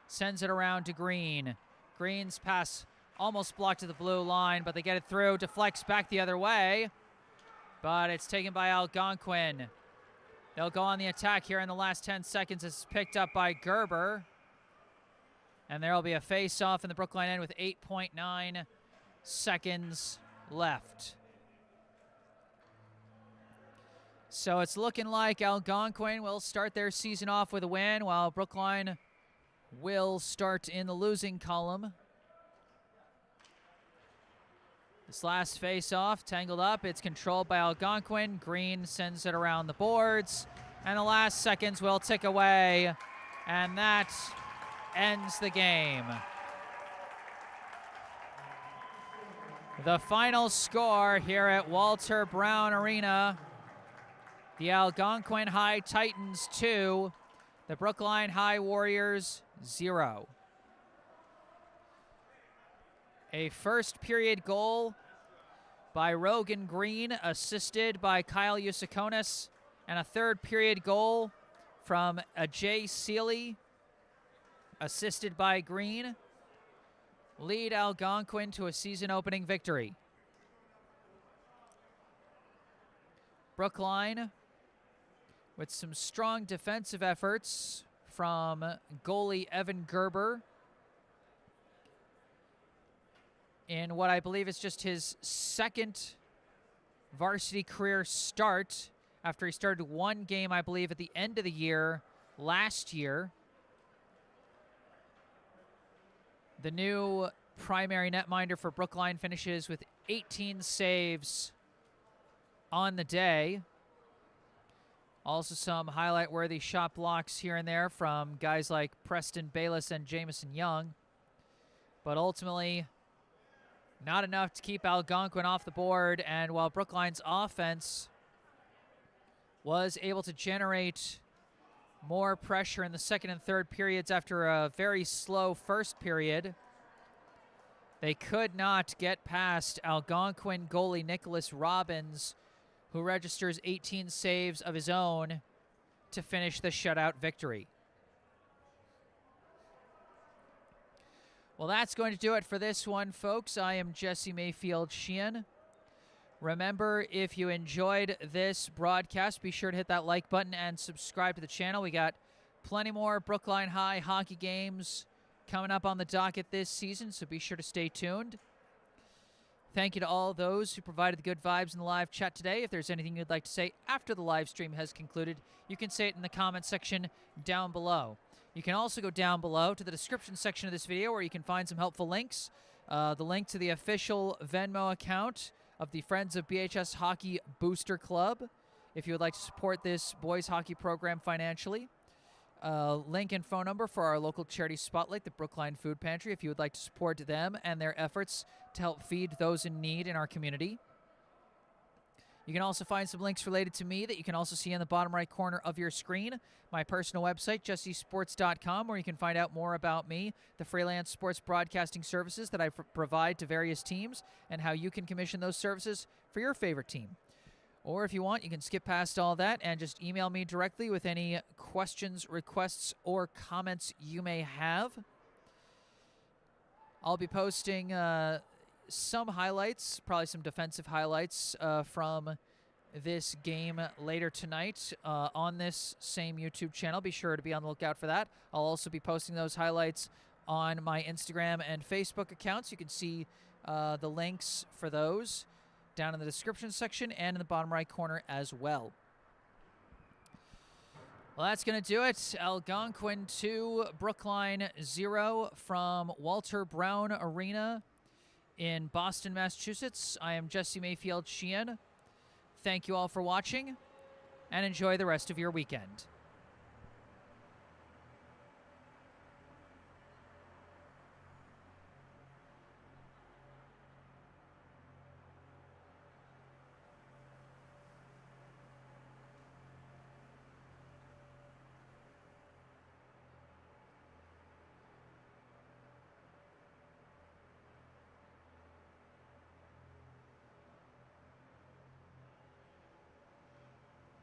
Sends it around to Green. Green's pass almost blocked to the blue line, but they get it through. Deflects back the other way. But it's taken by Algonquin. They'll go on the attack here in the last 10 seconds. It's picked up by Gerber. And there will be a face-off in the Brookline end with 8.9 seconds left. So it's looking like Algonquin will start their season off with a win, while Brookline will start in the losing column. This last face-off, tangled up. It's controlled by Algonquin. Green sends it around the boards. And the last seconds will tick away. And that ends the game. The final score here at Walter Brown Arena. The Algonquin High Titans 2. The Brookline High Warriors 0. A first period goal by Rogan Green, assisted by Kyle Yusakonis, and a third period goal from Ajay Seeley, assisted by Green, lead Algonquin to a season opening victory. Brookline with some strong defensive efforts from goalie Evan Gerber, in what I believe is just his second varsity career start after he started one game, I believe, at the end of the year last year. The new primary netminder for Brookline finishes with 18 saves on the day. Also some highlight-worthy shot blocks here and there from guys like Preston Bayless and Jamison Young. But ultimately, not enough to keep Algonquin off the board, and while Brookline's offense was able to generate more pressure in the second and third periods after a very slow first period, they could not get past Algonquin goalie Nicholas Robbins, who registers 18 saves of his own to finish the shutout victory. Well, that's going to do it for this one, folks. I am Jesse Mayfield-Sheehan. Remember, if you enjoyed this broadcast, be sure to hit that like button and subscribe to the channel. We got plenty more Brookline High hockey games coming up on the docket this season, so be sure to stay tuned. Thank you to all those who provided the good vibes in the live chat today. If there's anything you'd like to say after the live stream has concluded, you can say it in the comment section down below. You can also go down below to the description section of this video where you can find some helpful links. The link to the official Venmo account of the Friends of BHS Hockey Booster Club, if you would like to support this boys hockey program financially. Link and phone number for our local charity spotlight, the Brookline Food Pantry, if you would like to support them and their efforts to help feed those in need in our community. You can also find some links related to me that you can also see in the bottom right corner of your screen. My personal website, jessesports.com, where you can find out more about me, the freelance sports broadcasting services that I provide to various teams, and how you can commission those services for your favorite team. Or if you want, you can skip past all that and just email me directly with any questions, requests, or comments you may have. I'll be posting some highlights, probably some defensive highlights from this game later tonight on this same YouTube channel. Be sure to be on the lookout for that. I'll also be posting those highlights on my Instagram and Facebook accounts. You can see the links for those down in the description section and in the bottom right corner as well. Well, that's going to do it. Algonquin 2, Brookline 0 from Walter Brown Arena in Boston, Massachusetts. I am Jesse Mayfield-Sheehan. Thank you all for watching, and enjoy the rest of your weekend.